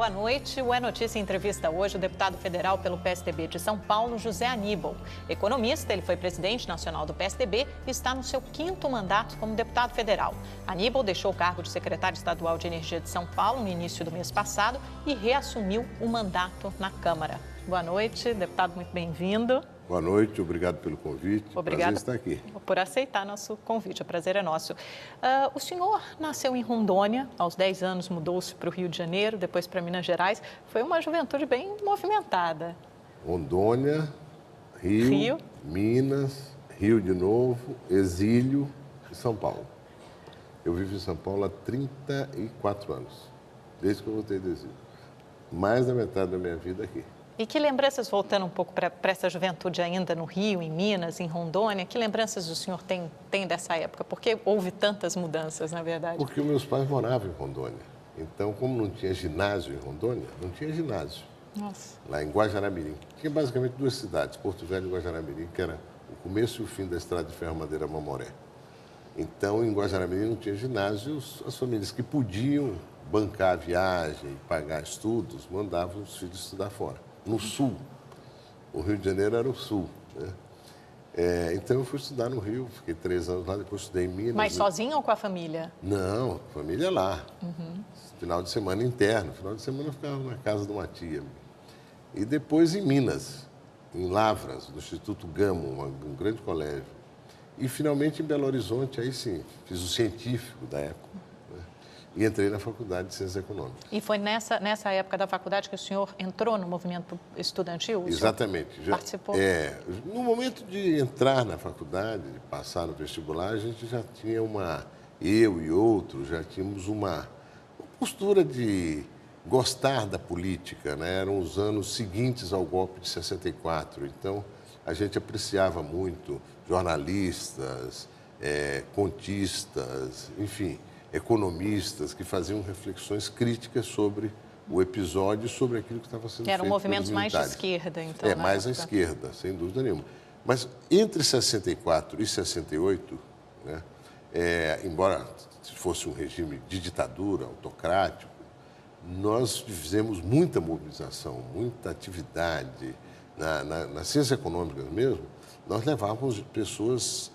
boa noite. O É Notícia entrevista hoje o deputado federal pelo PSDB de São Paulo, José Aníbal. Economista, ele foi presidente nacional do PSDB e está no seu 5º mandato como deputado federal. Aníbal deixou o cargo de secretário estadual de Energia de São Paulo no início do mês passado e reassumiu o mandato na Câmara. Boa noite, deputado, muito bem-vindo. Boa noite, obrigado pelo convite. Obrigada prazer estar aqui. Por aceitar nosso convite, o prazer é nosso. O senhor nasceu em Rondônia, aos 10 anos mudou-se para o Rio de Janeiro, depois para Minas Gerais. Foi uma juventude bem movimentada. Rondônia, Rio, Minas, Rio de novo, exílio e São Paulo. Eu vivo em São Paulo há 34 anos, desde que eu voltei do exílio. Mais da metade da minha vida aqui. E que lembranças, voltando um pouco para essa juventude ainda no Rio, em Minas, em Rondônia, que lembranças o senhor tem dessa época? Por que houve tantas mudanças, na verdade? Porque meus pais moravam em Rondônia. Então, como não tinha ginásio em Rondônia, não tinha ginásio. Nossa. Lá em Guajará-Mirim. Tinha basicamente 2 cidades, Porto Velho e Guajará-Mirim, que era o começo e o fim da estrada de ferro Madeira Mamoré. Então, em Guajará-Mirim não tinha ginásio, as famílias que podiam bancar a viagem, pagar estudos, mandavam os filhos estudar fora. No sul, o Rio de Janeiro era o sul, né? Então eu fui estudar no Rio, fiquei 3 anos lá, depois estudei em Minas. Mas sozinho ou com a família? Não, família lá. Final de semana interno, final de semana eu ficava na casa de uma tia. E depois em Minas, em Lavras, no Instituto Gamo, um grande colégio. E finalmente em Belo Horizonte, aí sim, fiz o científico da época. E entrei na Faculdade de Ciências Econômicas. E foi nessa época da faculdade que o senhor entrou no movimento estudantil? Exatamente. Já participou? No momento de entrar na faculdade, de passar no vestibular, a gente já tinha eu e outros, já tínhamos uma postura de gostar da política, né? Eram os anos seguintes ao golpe de 64, então a gente apreciava muito jornalistas, contistas, enfim, economistas que faziam reflexões críticas sobre o episódio e sobre aquilo que estava sendo feito. Eram movimentos mais de esquerda, então. Mais à esquerda, sem dúvida nenhuma. Mas entre 64 e 68, né, embora fosse um regime de ditadura, autocrático, nós fizemos muita mobilização, muita atividade. Na ciência econômica mesmo, nós levávamos pessoas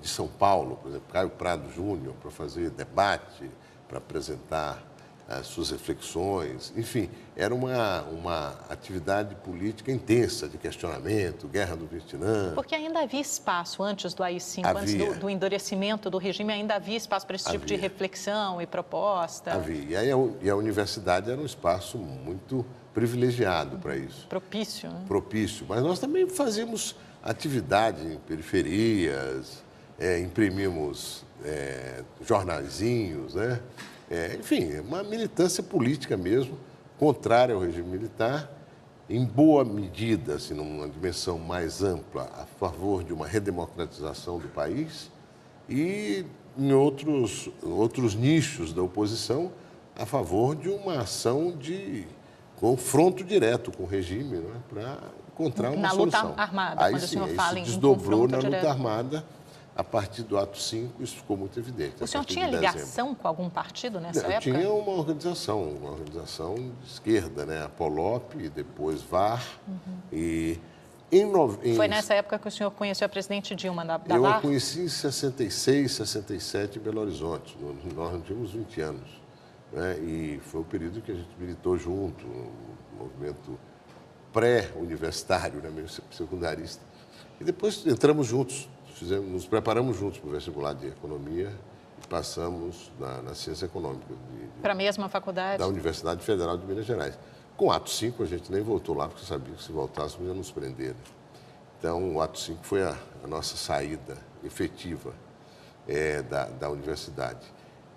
de São Paulo, por exemplo, Caio Prado Júnior, para fazer debate, para apresentar as suas reflexões. Enfim, era uma atividade política intensa, de questionamento, guerra do Vietnã. Porque ainda havia espaço, antes do AI-5, antes do endurecimento do regime, ainda havia espaço para esse tipo de reflexão e proposta? Havia. E a universidade era um espaço muito privilegiado para isso. Propício, né? Propício. Mas nós também fazíamos atividade em periferias, imprimimos jornaizinhos, né? Enfim, uma militância política mesmo, contrária ao regime militar, em boa medida, assim, numa dimensão mais ampla, a favor de uma redemocratização do país e em outros nichos da oposição, a favor de uma ação de confronto direto com o regime, né, para encontrar uma solução. Na luta armada, aí, quando o senhor fala em desdobrou na direto. luta armada, a partir do ato 5, isso ficou muito evidente. O senhor tinha ligação com algum partido nessa época? Tinha uma organização de esquerda, né, a Polop, e depois VAR, e... Foi nessa época que o senhor conheceu a presidente Dilma da VAR? Eu a conheci em 66, 67, em Belo Horizonte. Nós tínhamos 20 anos. Né? E foi o período que a gente militou junto, no movimento pré-universitário, né? Meio secundarista. E depois entramos juntos, nos preparamos juntos para o vestibular de Economia e passamos na Ciência Econômica. Para a mesma faculdade? Da Universidade Federal de Minas Gerais. Com o ato 5, a gente nem voltou lá, porque sabia que se voltássemos ia nos prender. Então, o ato 5 foi a nossa saída efetiva da universidade.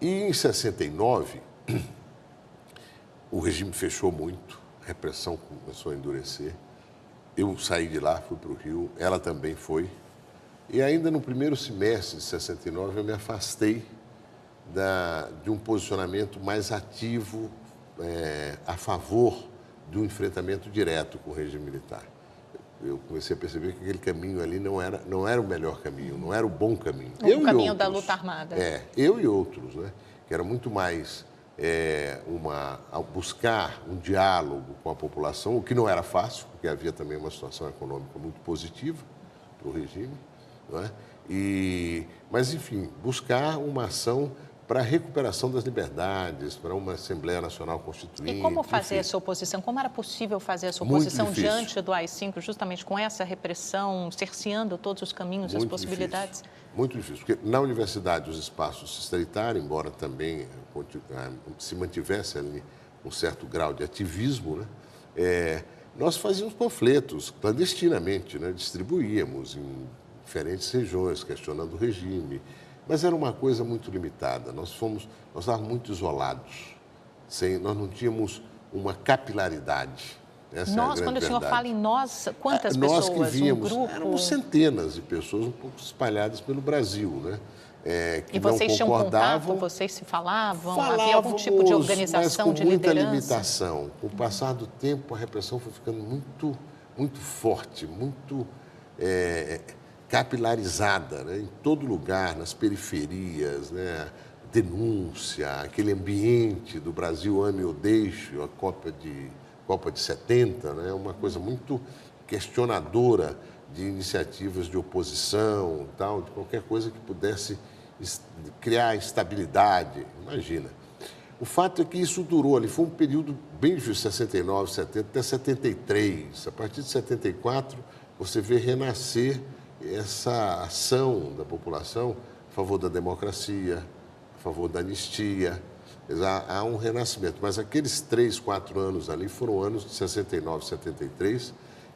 E em 69, o regime fechou muito, a repressão começou a endurecer. Eu saí de lá, fui para o Rio, ela também foi. E ainda no primeiro semestre de 69, eu me afastei de um posicionamento mais ativo a favor do enfrentamento direto com o regime militar. Eu comecei a perceber que aquele caminho ali não era o melhor caminho, não era o bom caminho. O caminho da luta armada. Eu e outros, né? Que era muito mais ao buscar um diálogo com a população, o que não era fácil, porque havia também uma situação econômica muito positiva para o regime, não é? Mas, enfim, buscar uma ação para a recuperação das liberdades, para uma Assembleia Nacional Constituinte. E como fazer enfim. essa oposição? Como era possível fazer essa Muito oposição difícil. diante do AI-5, justamente com essa repressão, cerceando todos os caminhos e as possibilidades? Difícil. Muito difícil, porque na universidade os espaços se estreitaram, embora também se mantivesse ali um certo grau de ativismo, né? Nós fazíamos panfletos clandestinamente, né? Distribuíamos em diferentes regiões, questionando o regime, mas era uma coisa muito limitada. Nós estávamos muito isolados, nós não tínhamos uma capilaridade. Essa nós, é a quando o senhor verdade. fala em nós, quantas nós pessoas? Que víamos, um grupo? éramos centenas de pessoas um pouco espalhadas pelo Brasil, né? Que e vocês não tinham concordavam. contato, vocês se falavam? Havia algum tipo de organização, mas com de muita liderança? limitação. Com o passar do tempo, a repressão foi ficando muito, muito forte, muito capilarizada, né? Em todo lugar, nas periferias, né? Denúncia, aquele ambiente do Brasil ame ou deixe, a Copa de 70, né? Uma coisa muito questionadora de iniciativas de oposição, tal, de qualquer coisa que pudesse criar estabilidade, imagina. O fato é que isso durou ali, foi um período bem difícil, 69, 70, até 73. A partir de 74, você vê renascer essa ação da população a favor da democracia, a favor da anistia. Há um renascimento, mas aqueles 3, 4 anos ali foram anos de 69, 73,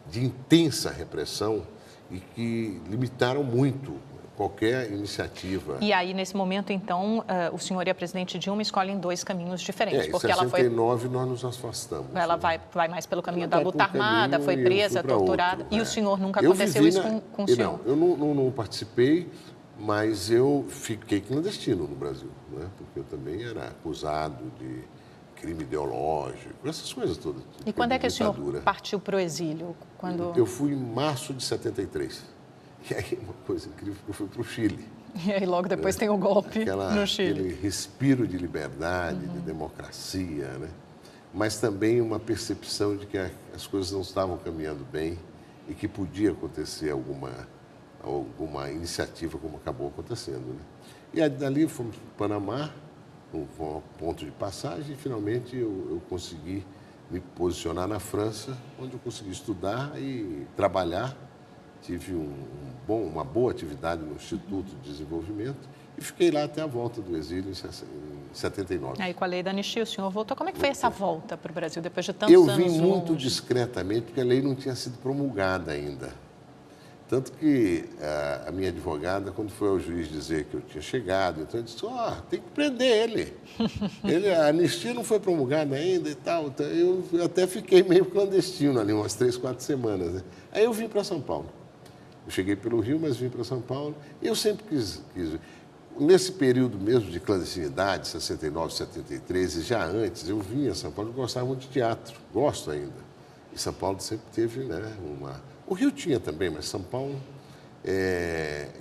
de intensa repressão e que limitaram muito qualquer iniciativa. E aí, nesse momento, então, o senhor e a presidente Dilma escolhem dois caminhos diferentes. Porque em 69 nós nos afastamos. Ela vai mais pelo caminho da luta armada, foi presa, torturada. Outro, e o senhor nunca aconteceu isso com o senhor? Não, eu não participei, mas eu fiquei clandestino no Brasil, né? Porque eu também era acusado de crime ideológico, essas coisas todas. E quando é que o senhor partiu para o exílio? Eu fui em março de 73. E aí, uma coisa incrível, eu fui para o Chile. E aí, logo depois tem o golpe no Chile. Aquele respiro de liberdade, de democracia, né? Mas também uma percepção de que as coisas não estavam caminhando bem e que podia acontecer alguma iniciativa como acabou acontecendo, né? E aí, dali fomos para o Panamá, um ponto de passagem, e finalmente eu consegui me posicionar na França, onde eu consegui estudar e trabalhar. Tive uma boa atividade no Instituto de Desenvolvimento e fiquei lá até a volta do exílio em 79. Aí, com a lei da anistia, o senhor voltou. Como é que foi essa volta para o Brasil, depois de tantos anos longe? Eu vim muito discretamente, porque a lei não tinha sido promulgada ainda. Tanto que a minha advogada, quando foi ao juiz dizer que eu tinha chegado, então ele disse, tem que prender ele. A anistia não foi promulgada ainda e tal. Então, eu até fiquei meio clandestino ali, umas 3, 4 semanas, né? Aí eu vim para São Paulo. Eu cheguei pelo Rio, mas vim para São Paulo. E eu sempre quis. Nesse período mesmo de clandestinidade, 69, 73, e já antes, eu vinha a São Paulo, eu gostava muito de teatro, gosto ainda. E São Paulo sempre teve, né, O Rio tinha também, mas São Paulo...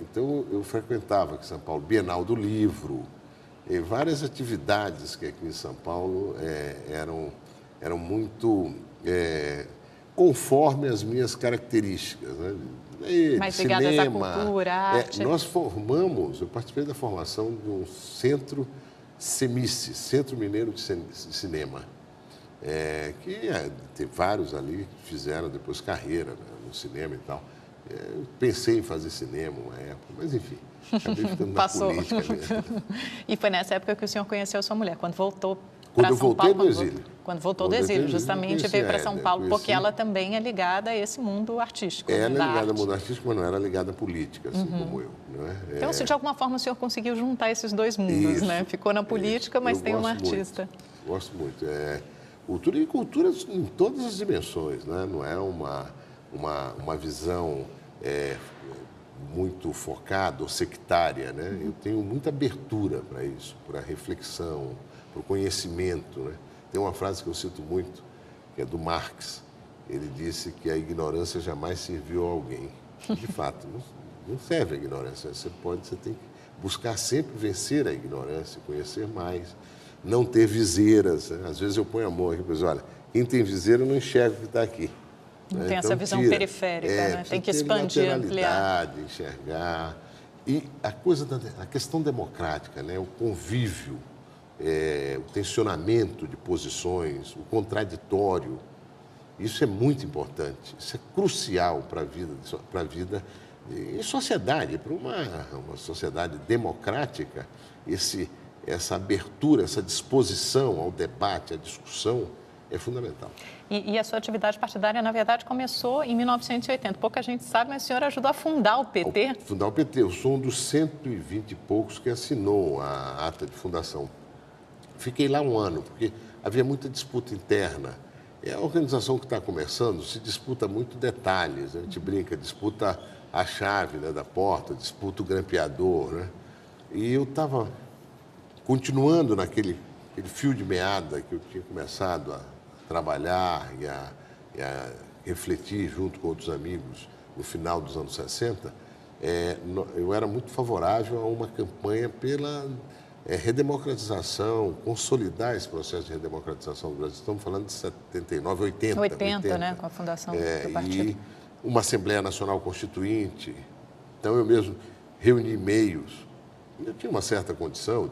Então, eu frequentava aqui em São Paulo, Bienal do Livro, várias atividades que aqui em São Paulo eram muito conforme as minhas características, né? Mais ligadas à cultura, à arte. Eu participei da formação de um centro CEMICE, Centro Mineiro de Cinema, tem vários ali que fizeram depois carreira, né, no cinema e tal. Eu pensei em fazer cinema uma época, mas enfim, acabei ficando na política mesmo. E foi nessa época que o senhor conheceu a sua mulher, quando voltou Quando eu São voltei Paulo, do exílio. Quando voltou do exílio, justamente veio para São Paulo, porque ela também é ligada a esse mundo artístico. Ela é ligada ao mundo artístico, mas não era ligada à política, assim como eu. Não é? Então, se de alguma forma o senhor conseguiu juntar esses dois mundos, né? Ficou na política, mas tem uma artista. Gosto muito. Cultura e cultura em todas as dimensões, né? Não é uma visão muito focada ou sectária, né? Eu tenho muita abertura para isso, para a reflexão, para o conhecimento, né? Tem uma frase que eu cito muito, que é do Marx. Ele disse que a ignorância jamais serviu a alguém. De fato, não serve a ignorância. Você tem que buscar sempre vencer a ignorância, conhecer mais. não ter viseiras. Né? Às vezes eu ponho a mão aqui e digo, olha, quem tem viseira não enxerga o que está aqui. Não Né? tem Então, essa visão periférica, né? Tem que expandir, ampliar. Enxergar. E a questão democrática, né? O convívio, o tensionamento de posições, o contraditório, isso é muito importante, isso é crucial para a vida em sociedade, para uma sociedade democrática, essa abertura, essa disposição ao debate, à discussão, é fundamental. E a sua atividade partidária, na verdade, começou em 1980. Pouca gente sabe, mas o senhor ajudou a fundar o PT. Fundar o PT. Eu sou um dos 120 e poucos que assinou a ata de fundação. Fiquei lá um ano, porque havia muita disputa interna. A organização que está começando se disputa muito detalhes. A gente brinca, disputa a chave, né, da porta, disputa o grampeador. Né? E eu estava continuando naquele fio de meada que eu tinha começado a trabalhar e a refletir junto com outros amigos no final dos anos 60, eu era muito favorável a uma campanha pela redemocratização, consolidar esse processo de redemocratização do Brasil. Estamos falando de 79, 80. 80, né, com a fundação do partido. E uma Assembleia Nacional Constituinte. Então, eu mesmo reuni meios. Eu tinha uma certa condição,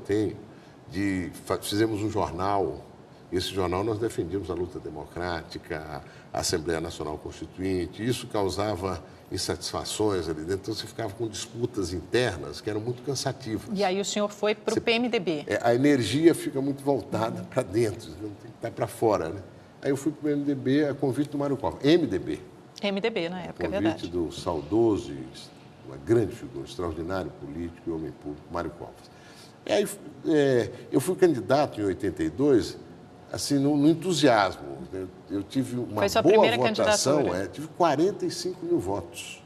fizemos um jornal. Esse jornal nós defendíamos a luta democrática, a Assembleia Nacional Constituinte. Isso causava insatisfações ali dentro, então você ficava com disputas internas que eram muito cansativas. E aí o senhor foi para o PMDB. A energia fica muito voltada para dentro, não tem que estar para fora, né? Aí eu fui para o PMDB a convite do Mário Covas. MDB na época, é verdade. Convite do saudoso, uma grande figura, um extraordinário político e homem público, Mário Covas. E aí eu fui candidato em 82, assim, no entusiasmo. Eu tive uma Foi sua boa primeira votação, candidatura? Tive 45 mil votos.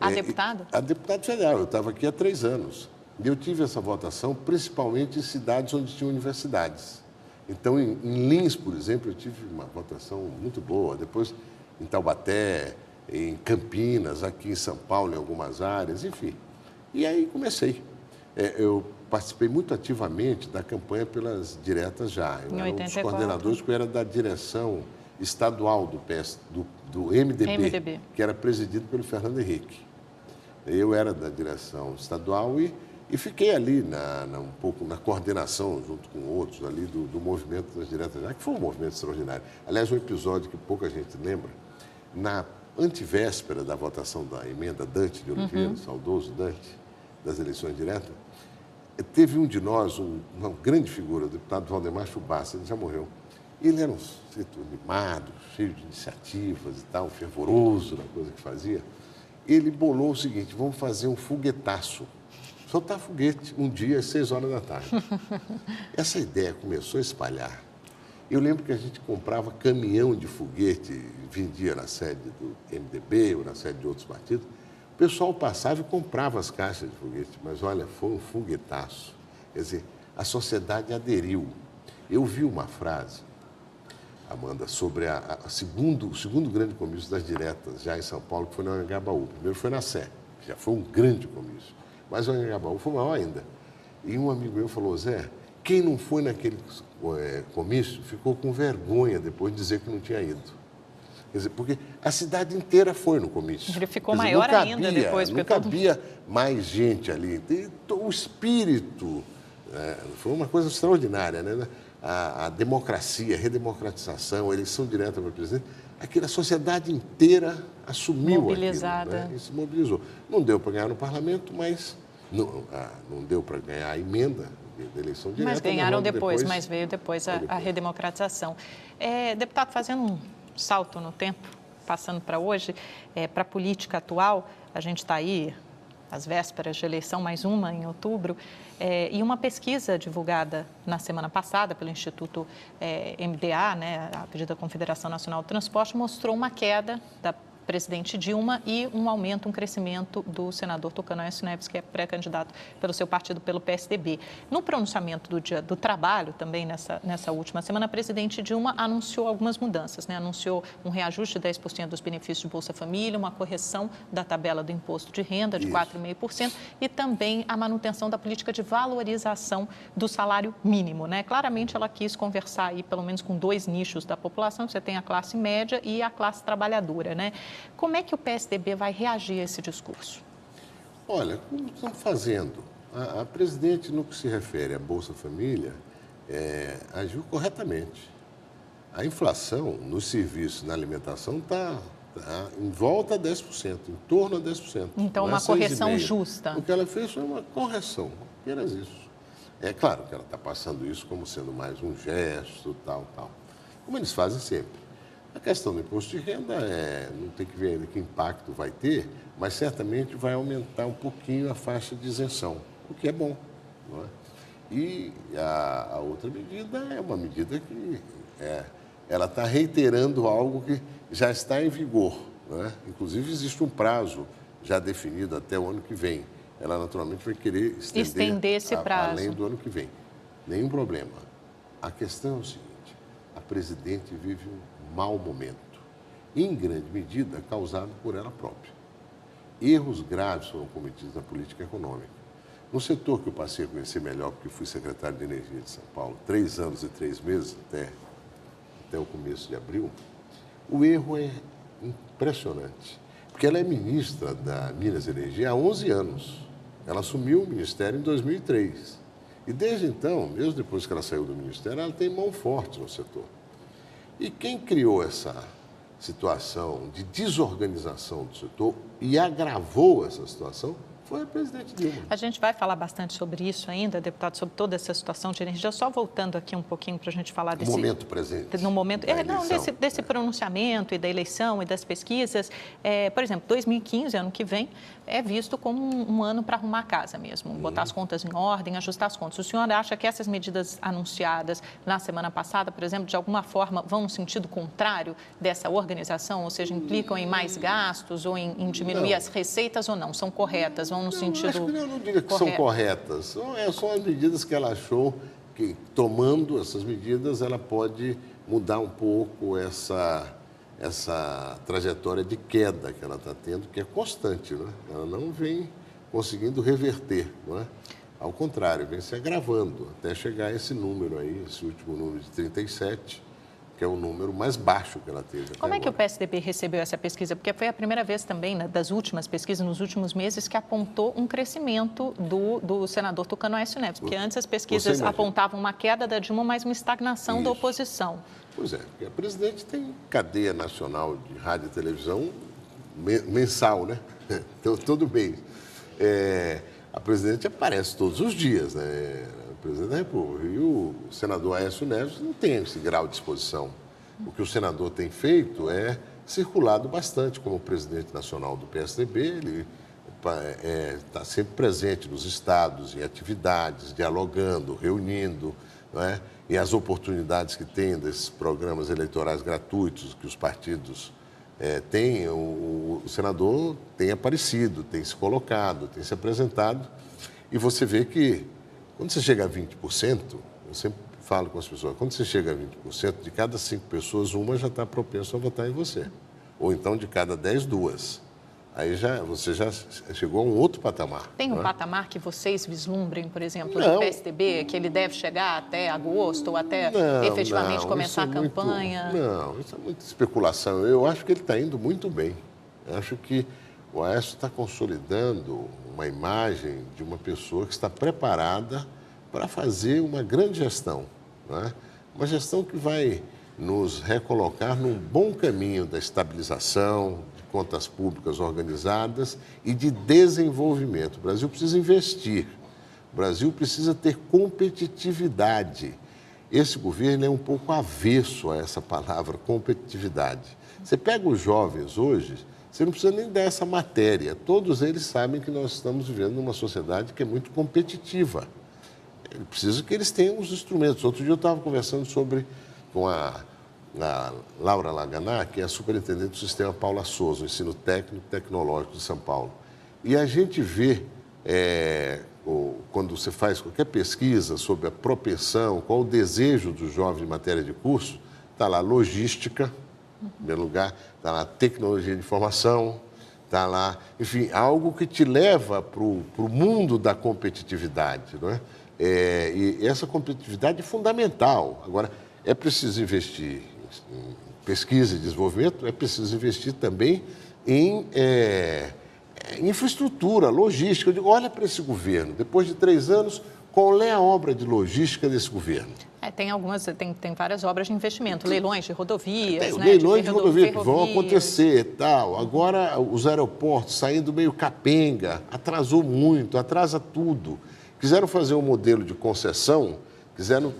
A deputado? A deputado federal, eu estava aqui há 3 anos. E eu tive essa votação principalmente em cidades onde tinha universidades. Então, em Lins, por exemplo, eu tive uma votação muito boa. Depois, em Taubaté, em Campinas, aqui em São Paulo, em algumas áreas, enfim. E aí comecei. Eu participei muito ativamente da campanha pelas diretas já. Eu era um dos coordenadores, que era da direção estadual do MDB, que era presidido pelo Fernando Henrique. Eu era da direção estadual e fiquei ali um pouco na coordenação, junto com outros ali, do movimento das diretas já, que foi um movimento extraordinário. Aliás, um episódio que pouca gente lembra, na antivéspera da votação da emenda Dante de Oliveira, saudoso Dante, das eleições diretas, teve um de nós, uma grande figura, o deputado Valdemar Chubassi, ele já morreu. Ele era um sujeito animado, cheio de iniciativas e tal, fervoroso na coisa que fazia. Ele bolou o seguinte: vamos fazer um foguetaço, soltar foguete um dia às 6 horas da tarde. Essa ideia começou a espalhar. Eu lembro que a gente comprava caminhão de foguete, vendia na sede do MDB ou na sede de outros partidos. O pessoal passava e comprava as caixas de foguete, mas olha, foi um foguetaço. Quer dizer, a sociedade aderiu. Eu vi uma frase, Amanda, sobre o segundo grande comício das diretas, já em São Paulo, que foi no Anhangabaú. Primeiro foi na Sé, que já foi um grande comício. Mas o Anhangabaú foi maior ainda. E um amigo meu falou: Zé, quem não foi naquele comício ficou com vergonha depois de dizer que não tinha ido. Quer dizer, porque a cidade inteira foi no comício. Ele ficou maior ainda depois. Não cabia mais gente ali. O espírito foi uma coisa extraordinária, né? A democracia, a redemocratização, a eleição direta para presidente, a sociedade inteira assumiu mobilizada. Aquilo, né? E se mobilizou. Não deu para ganhar no parlamento, mas não deu para ganhar a emenda da eleição direta. Mas ganharam depois, mas veio depois a redemocratização. Deputado, fazendo um salto no tempo, passando para hoje, para a política atual, a gente está aí às vésperas de eleição, mais uma em outubro, e uma pesquisa divulgada na semana passada pelo Instituto MDA, né, a pedido da Confederação Nacional do Transporte, mostrou uma queda da presidente Dilma e um aumento, um crescimento do senador Tucano Aécio Neves, que é pré-candidato pelo seu partido, pelo PSDB. No pronunciamento do Dia do Trabalho, também nessa última semana, a presidente Dilma anunciou algumas mudanças, né? Anunciou um reajuste de 10% dos benefícios de Bolsa Família, uma correção da tabela do imposto de renda de 4,5% e também a manutenção da política de valorização do salário mínimo, né? Claramente ela quis conversar aí, pelo menos com dois nichos da população, você tem a classe média e a classe trabalhadora, né? Como é que o PSDB vai reagir a esse discurso? Olha, como estamos fazendo? A presidente, no que se refere à Bolsa Família, agiu corretamente. A inflação nos serviços, na alimentação, está em volta a 10%, em torno a 10%. Então, uma correção justa. O que ela fez foi uma correção, apenas isso. É claro que ela está passando isso como sendo mais um gesto, tal. Como eles fazem sempre. A questão do imposto de renda não tem que ver ainda que impacto vai ter, mas certamente vai aumentar um pouquinho a faixa de isenção, o que é bom, não é? E a outra medida é uma medida que ela está reiterando algo que já está em vigor, não é? Inclusive existe um prazo já definido até o ano que vem. Ela naturalmente vai querer estender esse prazo além do ano que vem. Nenhum problema. A questão é o seguinte: a presidente vive um mau momento, em grande medida causado por ela própria. Erros graves foram cometidos na política econômica. No setor que eu passei a conhecer melhor, porque fui secretário de Energia de São Paulo, 3 anos e 3 meses, até o começo de abril, o erro é impressionante. Porque ela é ministra da Minas e Energia há 11 anos. Ela assumiu o ministério em 2003. E desde então, mesmo depois que ela saiu do ministério, ela tem mão forte no setor. E quem criou essa situação de desorganização do setor e agravou essa situação foi a presidente Dilma. A gente vai falar bastante sobre isso ainda, deputado, sobre toda essa situação de energia. Só voltando aqui um pouquinho para a gente falar desse... momento presente. No momento... desse pronunciamento e da eleição e das pesquisas. Por exemplo, 2015, ano que vem, é visto como um ano para arrumar a casa mesmo, botar as contas em ordem, ajustar as contas. O senhor acha que essas medidas anunciadas na semana passada, por exemplo, de alguma forma vão no sentido contrário dessa organização, ou seja, implicam em mais gastos ou em diminuir as receitas ou não? São corretas? Vão no sentido correto? Eu não diria que são corretas. São as medidas que ela achou que, tomando essas medidas, ela pode mudar um pouco essa trajetória de queda que ela está tendo, que é constante, né? Ela não vem conseguindo reverter, não é? Ao contrário, vem se agravando até chegar a esse número aí, esse último número de 37, que é o número mais baixo que ela teve. Como é que o PSDB recebeu essa pesquisa? Porque foi a primeira vez também, né, das últimas pesquisas, nos últimos meses, que apontou um crescimento do senador Tucano Aécio Neves. Porque antes as pesquisas apontavam uma queda da Dilma, mas uma estagnação da oposição. Pois é, porque a presidente tem cadeia nacional de rádio e televisão mensal, né? Então, todo mês. A presidente aparece todos os dias, né? O presidente da República. E o senador Aécio Neves não tem esse grau de exposição. O que o senador tem feito é circulado bastante como presidente nacional do PSDB. Ele está sempre presente nos estados, em atividades, dialogando, reunindo, não é? E as oportunidades que tem desses programas eleitorais gratuitos que os partidos têm, o senador tem aparecido, tem se colocado, tem se apresentado. E você vê que, quando você chega a 20%, eu sempre falo com as pessoas, quando você chega a 20%, de cada 5 pessoas, uma já está propensa a votar em você. Ou então, de cada 10, 2. Aí você já chegou a um outro patamar. Tem um patamar que vocês vislumbrem, por exemplo, do PSDB, que ele deve chegar até agosto ou até efetivamente começar a campanha? Não, isso é muita especulação. Eu acho que ele está indo muito bem. Eu acho que o Aécio está consolidando uma imagem de uma pessoa que está preparada para fazer uma grande gestão, não é? Uma gestão que vai nos recolocar num bom caminho da estabilização, de contas públicas organizadas e de desenvolvimento. O Brasil precisa investir, o Brasil precisa ter competitividade. Esse governo é um pouco avesso a essa palavra, competitividade. Você pega os jovens hoje, você não precisa nem dar essa matéria. Todos eles sabem que nós estamos vivendo numa sociedade que é muito competitiva. É preciso que eles tenham os instrumentos. Outro dia eu estava conversando com a Laura Laganá, que é a superintendente do sistema Paula Souza, o ensino técnico e tecnológico de São Paulo. E a gente vê, quando você faz qualquer pesquisa sobre a propensão, qual o desejo do jovem em matéria de curso, está lá logística, em primeiro lugar, está lá tecnologia de informação, está lá, enfim, algo que te leva para o mundo da competitividade, não é? E essa competitividade é fundamental. Agora, é preciso investir em pesquisa e desenvolvimento, é preciso investir também em infraestrutura, logística. Eu digo, olha para esse governo, depois de 3 anos, qual é a obra de logística desse governo? Tem várias obras de investimento, leilões de rodovias, né? Leilões de rodovias que vão acontecer e tal. Agora, os aeroportos saindo meio capenga, atrasou muito, atrasa tudo. Quiseram fazer um modelo de concessão, quiseram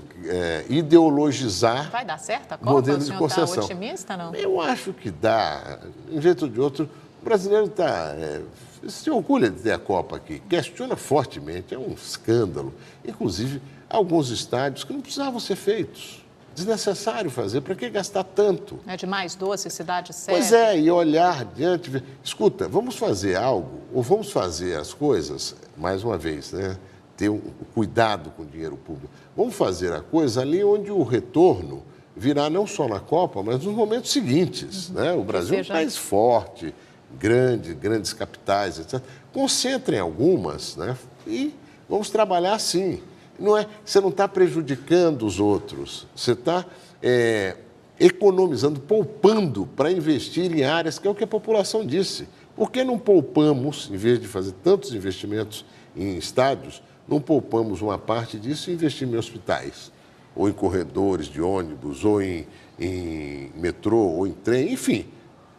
ideologizar. Vai dar certo a Copa? Modelo o de senhor concessão. está otimista, não? Eu acho que dá. De um jeito ou de outro, o brasileiro está... se orgulha de ter a Copa aqui, questiona fortemente, é um escândalo. Inclusive, alguns estádios que não precisavam ser feitos. Desnecessário fazer, para que gastar tanto? É demais doce, cidade séria. Pois é, e olhar adiante, escuta, vamos fazer algo, ou vamos fazer as coisas, mais uma vez, né? Ter um cuidado com o dinheiro público. Vamos fazer a coisa ali onde o retorno virá não só na Copa, mas nos momentos seguintes. Né? O Brasil é um país forte, grande, grandes capitais, etc. Concentrem algumas, né? E vamos trabalhar assim. Você não está prejudicando os outros, você está economizando, poupando para investir em áreas, que é o que a população disse. Por que não poupamos, em vez de fazer tantos investimentos em estádios, não poupamos uma parte disso e investimos em hospitais, ou em corredores de ônibus, ou em metrô, ou em trem, enfim.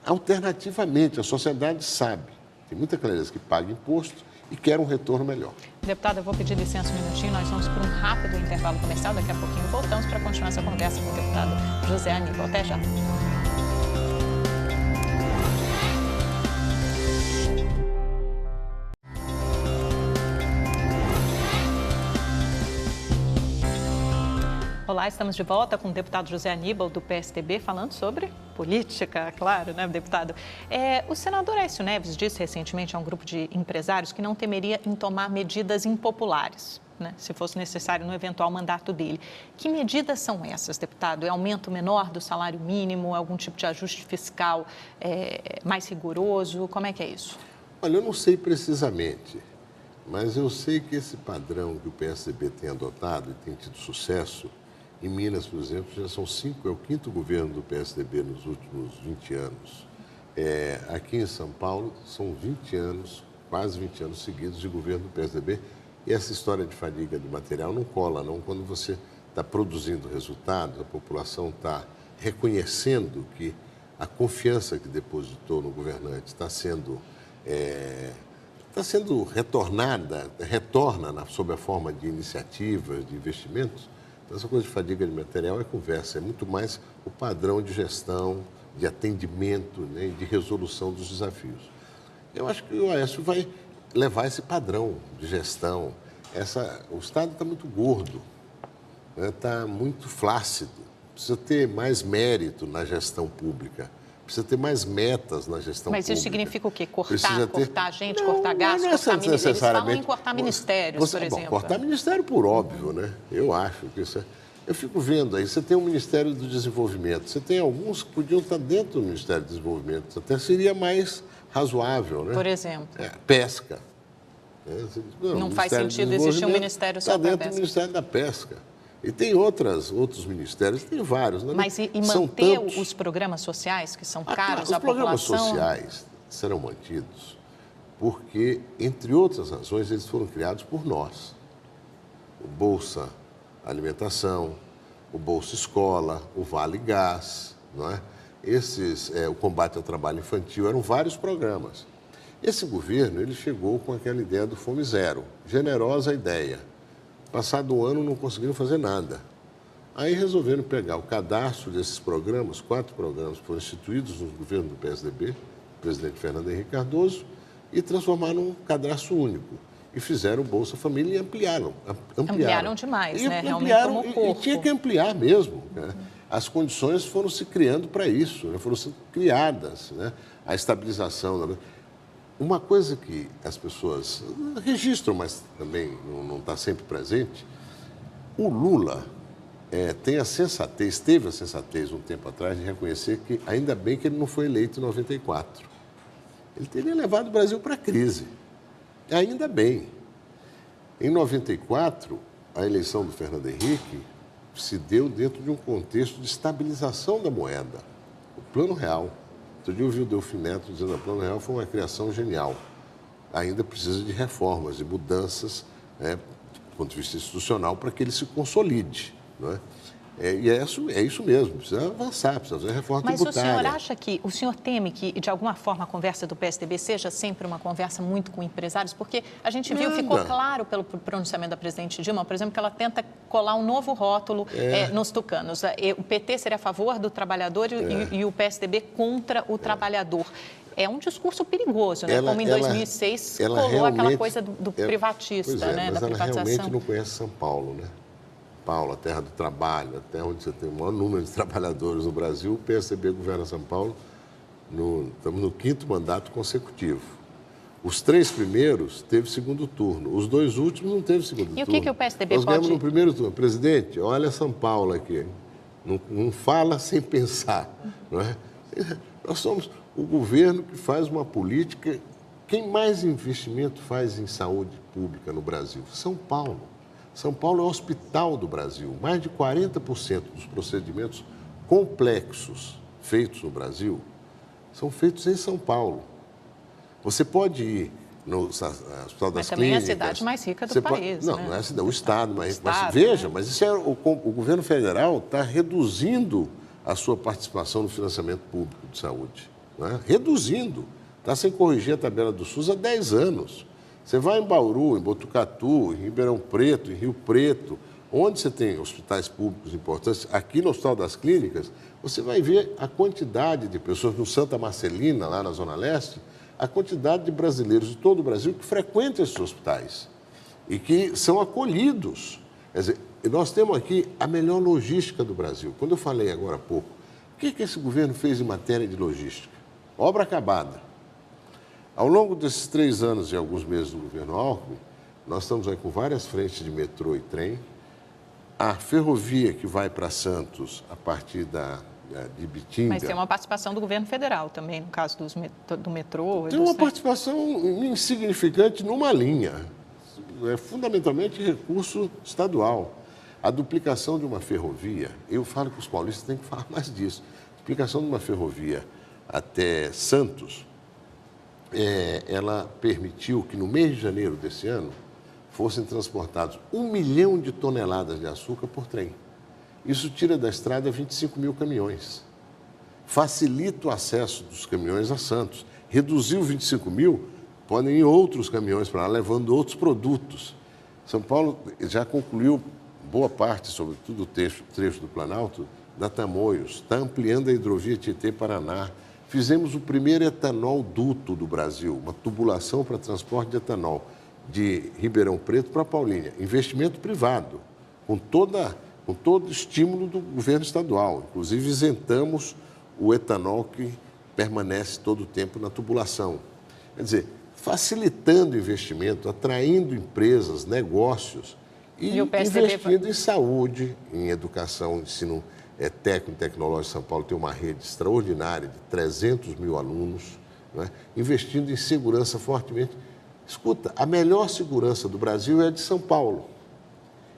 Alternativamente, a sociedade sabe, tem muita clareza que paga imposto e quer um retorno melhor. Deputada, eu vou pedir licença um minutinho, nós vamos para um rápido intervalo comercial, daqui a pouquinho voltamos para continuar essa conversa com o deputado José Aníbal. Até já. Olá, estamos de volta com o deputado José Aníbal, do PSDB, falando sobre política, claro, né, deputado? O senador Aécio Neves disse recentemente a um grupo de empresários que não temeria em tomar medidas impopulares, né, se fosse necessário no eventual mandato dele. Que medidas são essas, deputado? É aumento menor do salário mínimo, algum tipo de ajuste fiscal mais rigoroso? Como é que é isso? Olha, eu não sei precisamente, mas eu sei que esse padrão que o PSDB tem adotado e tem tido sucesso, em Minas, por exemplo, já são 5, é o 5º governo do PSDB nos últimos 20 anos. Aqui em São Paulo, são 20 anos, quase 20 anos seguidos de governo do PSDB. E essa história de fadiga de material não cola, não. Quando você está produzindo resultados, a população está reconhecendo que a confiança que depositou no governante está sendo retorna sob a forma de iniciativas, de investimentos. Essa coisa de fadiga de material é conversa, é muito mais o padrão de gestão, de atendimento, né, e de resolução dos desafios. Eu acho que o Aécio vai levar esse padrão de gestão. O Estado está muito gordo, está muito flácido, precisa ter mais mérito na gestão pública, precisa ter mais metas na gestão pública. Mas isso significa o quê? Cortar gente, cortar gastos, cortar ministérios? Eles falam em cortar ministérios, por exemplo. Cortar ministério por óbvio, né? Eu acho que isso é... Eu fico vendo aí, você tem o Ministério do Desenvolvimento, você tem alguns que podiam estar dentro do Ministério do Desenvolvimento, até seria mais razoável, né? Por exemplo? Pesca. Não faz sentido existir um ministério só para a pesca. Está dentro do Ministério da Pesca. E tem outros ministérios, tem vários. Né? Mas e manter os programas sociais, que são caros à população? Os programas sociais serão mantidos porque, entre outras razões, eles foram criados por nós. O Bolsa Alimentação, o Bolsa Escola, o Vale Gás, não é? O combate ao trabalho infantil, eram vários programas. Esse governo, ele chegou com aquela ideia do Fome Zero, generosa ideia. Passado um ano, não conseguiram fazer nada. Aí resolveram pegar o cadastro desses programas, 4 programas foram instituídos no governo do PSDB, o presidente Fernando Henrique Cardoso, e transformaram num cadastro único. E fizeram o Bolsa Família e ampliaram. Ampliaram demais, né? Realmente como corpo. E tinha que ampliar mesmo. Né? as condições foram se criando para isso, né? Foram sendo criadas, né? A estabilização. Uma coisa que as pessoas registram, mas também não está sempre presente, o Lula teve a sensatez um tempo atrás de reconhecer que ainda bem que ele não foi eleito em 94. Ele teria levado o Brasil para a crise. Ainda bem. Em 94, a eleição do Fernando Henrique se deu dentro de um contexto de estabilização da moeda, o Plano Real. Outro dia eu ouvi o Delfim Neto dizendo que o Plano Real foi uma criação genial. Ainda precisa de reformas, de mudanças, né, do ponto de vista institucional, para que ele se consolide. Não é? E é isso mesmo, precisa avançar, precisa fazer reforma tributária. Mas o senhor teme que, de alguma forma, a conversa do PSDB seja sempre uma conversa muito com empresários? Porque a gente viu, ficou claro pelo pronunciamento da presidente Dilma, por exemplo, que ela tenta colar um novo rótulo nos tucanos. O PT seria a favor do trabalhador e o PSDB contra o trabalhador. É um discurso perigoso, né? Como em 2006 colou aquela coisa do privatista, né? Mas da ela privatização. Realmente não conhece São Paulo, né? Paulo, a terra do trabalho, a terra onde você tem o maior número de trabalhadores no Brasil, o PSDB governa São Paulo, estamos no 5º mandato consecutivo. Os 3 primeiros teve segundo turno, os 2 últimos não teve segundo turno. E o que o PSDB Nós ganhamos pode... no primeiro turno. Presidente, olha São Paulo aqui, não fala sem pensar, não é? Nós somos o governo que faz uma política... Quem mais investimento faz em saúde pública no Brasil? São Paulo. São Paulo é o hospital do Brasil. Mais de 40% dos procedimentos complexos feitos no Brasil são feitos em São Paulo. Você pode ir no Hospital das Clínicas... Mas também é a cidade mais rica do país. Não, não é a cidade, o Estado mais rico. Mas veja, mas isso o governo federal está reduzindo a sua participação no financiamento público de saúde. Não é? Reduzindo. Está sem corrigir a tabela do SUS há 10 anos. Você vai em Bauru, em Botucatu, em Ribeirão Preto, em Rio Preto, onde você tem hospitais públicos importantes, aqui no Hospital das Clínicas, você vai ver a quantidade de pessoas, no Santa Marcelina, lá na Zona Leste, a quantidade de brasileiros de todo o Brasil que frequentam esses hospitais e que são acolhidos. Quer dizer, nós temos aqui a melhor logística do Brasil. Quando eu falei agora há pouco, o que esse governo fez em matéria de logística? Obra acabada. Ao longo desses 3 anos e alguns meses do governo Alckmin, nós estamos aí com várias frentes de metrô e trem. A ferrovia que vai para Santos, a partir de Bitinga... Mas tem uma participação do governo federal também, no caso do metrô. Tem uma participação insignificante numa linha. É fundamentalmente recurso estadual. A duplicação de uma ferrovia, eu falo que os paulistas têm que falar mais disso. A duplicação de uma ferrovia até Santos... ela permitiu que no mês de janeiro desse ano fossem transportados 1 milhão de toneladas de açúcar por trem. Isso tira da estrada 25 mil caminhões. Facilita o acesso dos caminhões a Santos. Reduziu 25 mil, podem ir outros caminhões para lá, levando outros produtos. São Paulo já concluiu boa parte, sobretudo o trecho do Planalto, da Tamoios. Está ampliando a hidrovia Tietê-Paraná. Fizemos o primeiro etanol duto do Brasil, uma tubulação para transporte de etanol de Ribeirão Preto para Paulínia. Investimento privado, com todo estímulo do governo estadual. Inclusive, isentamos o etanol que permanece todo o tempo na tubulação. Quer dizer, facilitando o investimento, atraindo empresas, negócios e investindo em saúde, em educação, ensino técnico e tecnológico. São Paulo tem uma rede extraordinária de 300 mil alunos, não é? Investindo em segurança fortemente. Escuta, a melhor segurança do Brasil é a de São Paulo.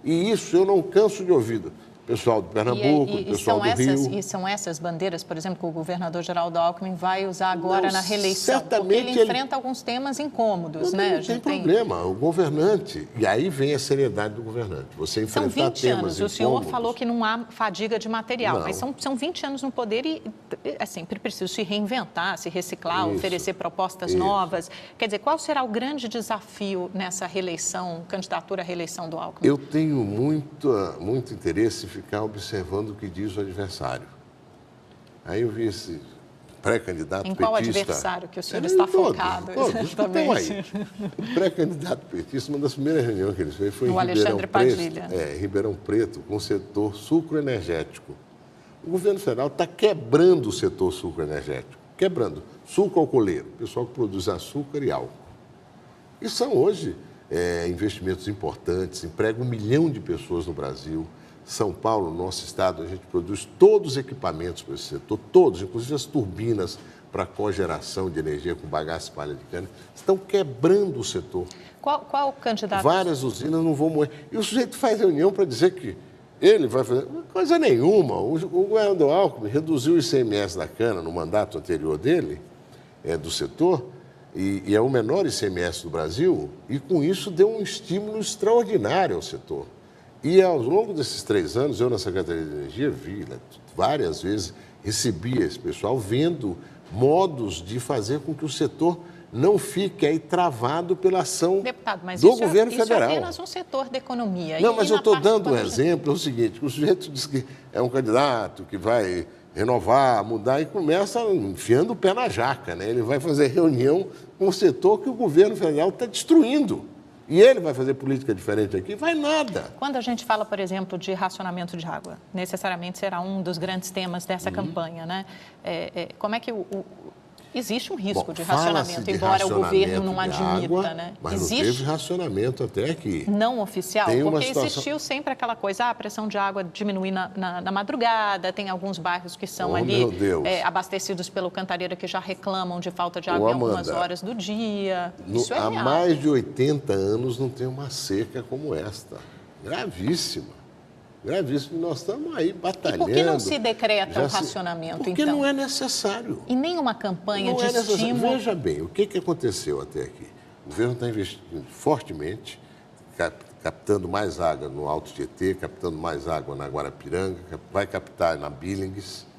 E isso eu não canso de ouvir. Pessoal do Pernambuco, pessoal do Rio. E são essas bandeiras, por exemplo, que o governador Geraldo Alckmin vai usar agora na reeleição? Certamente porque ele enfrenta alguns temas incômodos, né? Não tem problema. O governante, e aí vem a seriedade do governante. Você enfrentar temas incômodos. São 20 anos. O senhor falou que não há fadiga de material, não. Mas são 20 anos no poder e é sempre preciso se reinventar, se reciclar, oferecer propostas novas. Quer dizer, qual será o grande desafio nessa reeleição, candidatura à reeleição do Alckmin? Eu tenho muito interesse em ficar observando o que diz o adversário. Aí eu vi esse pré-candidato petista... Em qual adversário que o senhor está focado? Todos estão aí. O pré-candidato petista, uma das primeiras reuniões que ele fez foi em Alexandre Padilha. Ribeirão Preto, com o setor sucroenergético. O governo federal está quebrando o setor sucroenergético, quebrando. Sucro-alcooleiro, pessoal que produz açúcar e álcool. E são hoje investimentos importantes, emprega 1 milhão de pessoas no Brasil. São Paulo, nosso estado, a gente produz todos os equipamentos para esse setor, todos, inclusive as turbinas para cogeração de energia com bagaço e palha de cana, estão quebrando o setor. Qual o candidato? Várias usinas não vão morrer. E o sujeito faz reunião para dizer que ele vai fazer coisa nenhuma. O governador Alckmin reduziu o ICMS da cana no mandato anterior dele, do setor, e é o menor ICMS do Brasil, e com isso deu um estímulo extraordinário ao setor. E ao longo desses 3 anos, eu na Secretaria de Energia vi, várias vezes, recebia esse pessoal vendo modos de fazer com que o setor não fique aí travado pela ação do governo federal. Isso é apenas um setor da economia. Não, mas eu estou dando um exemplo, é o seguinte, o sujeito diz que é um candidato que vai renovar, mudar e começa enfiando o pé na jaca, né? Ele vai fazer reunião com o setor que o governo federal está destruindo. E ele vai fazer política diferente aqui? Vai nada. Quando a gente fala, por exemplo, de racionamento de água, necessariamente será um dos grandes temas dessa campanha, né? Como é que existe um risco de racionamento, embora o governo não admita, água, né? Mas existe... não teve racionamento até aqui. Não oficial? Tem porque situação... existiu sempre aquela coisa, a pressão de água diminui na madrugada, tem alguns bairros que são ali abastecidos pelo Cantareira que já reclamam de falta de água em algumas horas do dia. Isso é real. Há mais de 80 anos não tem uma seca como esta. Gravíssima. Gravíssimo. Nós estamos aí batalhando. E por que não se decreta um racionamento, Porque então? não é necessário. E nenhuma campanha de estímulo? estímulo? Veja bem, o que aconteceu até aqui? O governo está investindo fortemente, captando mais água no Alto Tietê, captando mais água na Guarapiranga, vai captar na Billings.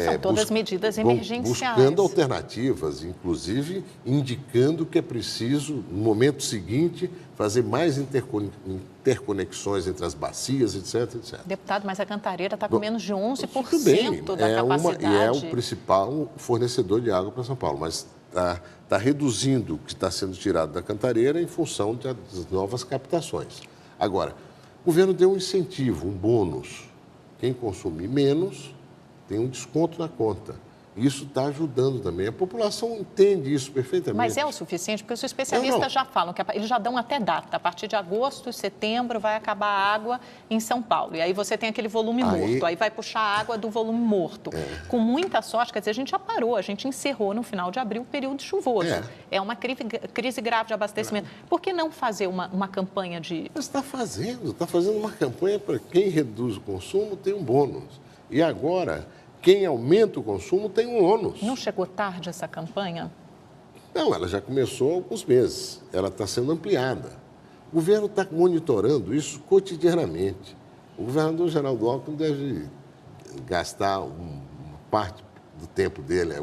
São todas medidas emergenciais. Buscando alternativas, inclusive indicando que é preciso, no momento seguinte, fazer mais interconexões entre as bacias, etc, etc. Deputado, mas a Cantareira está com menos de 11% bem, da capacidade. E é o principal fornecedor de água para São Paulo, mas está reduzindo o que está sendo tirado da Cantareira em função das novas captações. Agora, o governo deu um incentivo, um bônus. Quem consumir menos tem um desconto na conta. Isso está ajudando também. A população entende isso perfeitamente. Mas é o suficiente? Porque os especialistas já falam, que eles já dão até data. A partir de agosto, setembro, vai acabar a água em São Paulo. E aí você tem aquele volume morto. Aí vai puxar a água do volume morto. Com muita sorte, quer dizer, a gente já parou. A gente encerrou no final de abril o período chuvoso. É uma crise grave de abastecimento. Por que não fazer uma campanha de... Mas está fazendo uma campanha para quem reduz o consumo tem um bônus. E agora... Quem aumenta o consumo tem um ônus. Não chegou tarde essa campanha? Não, ela já começou há alguns meses. Ela está sendo ampliada. O governo está monitorando isso cotidianamente. O governador Geraldo Alckmin deve gastar uma parte do tempo dele,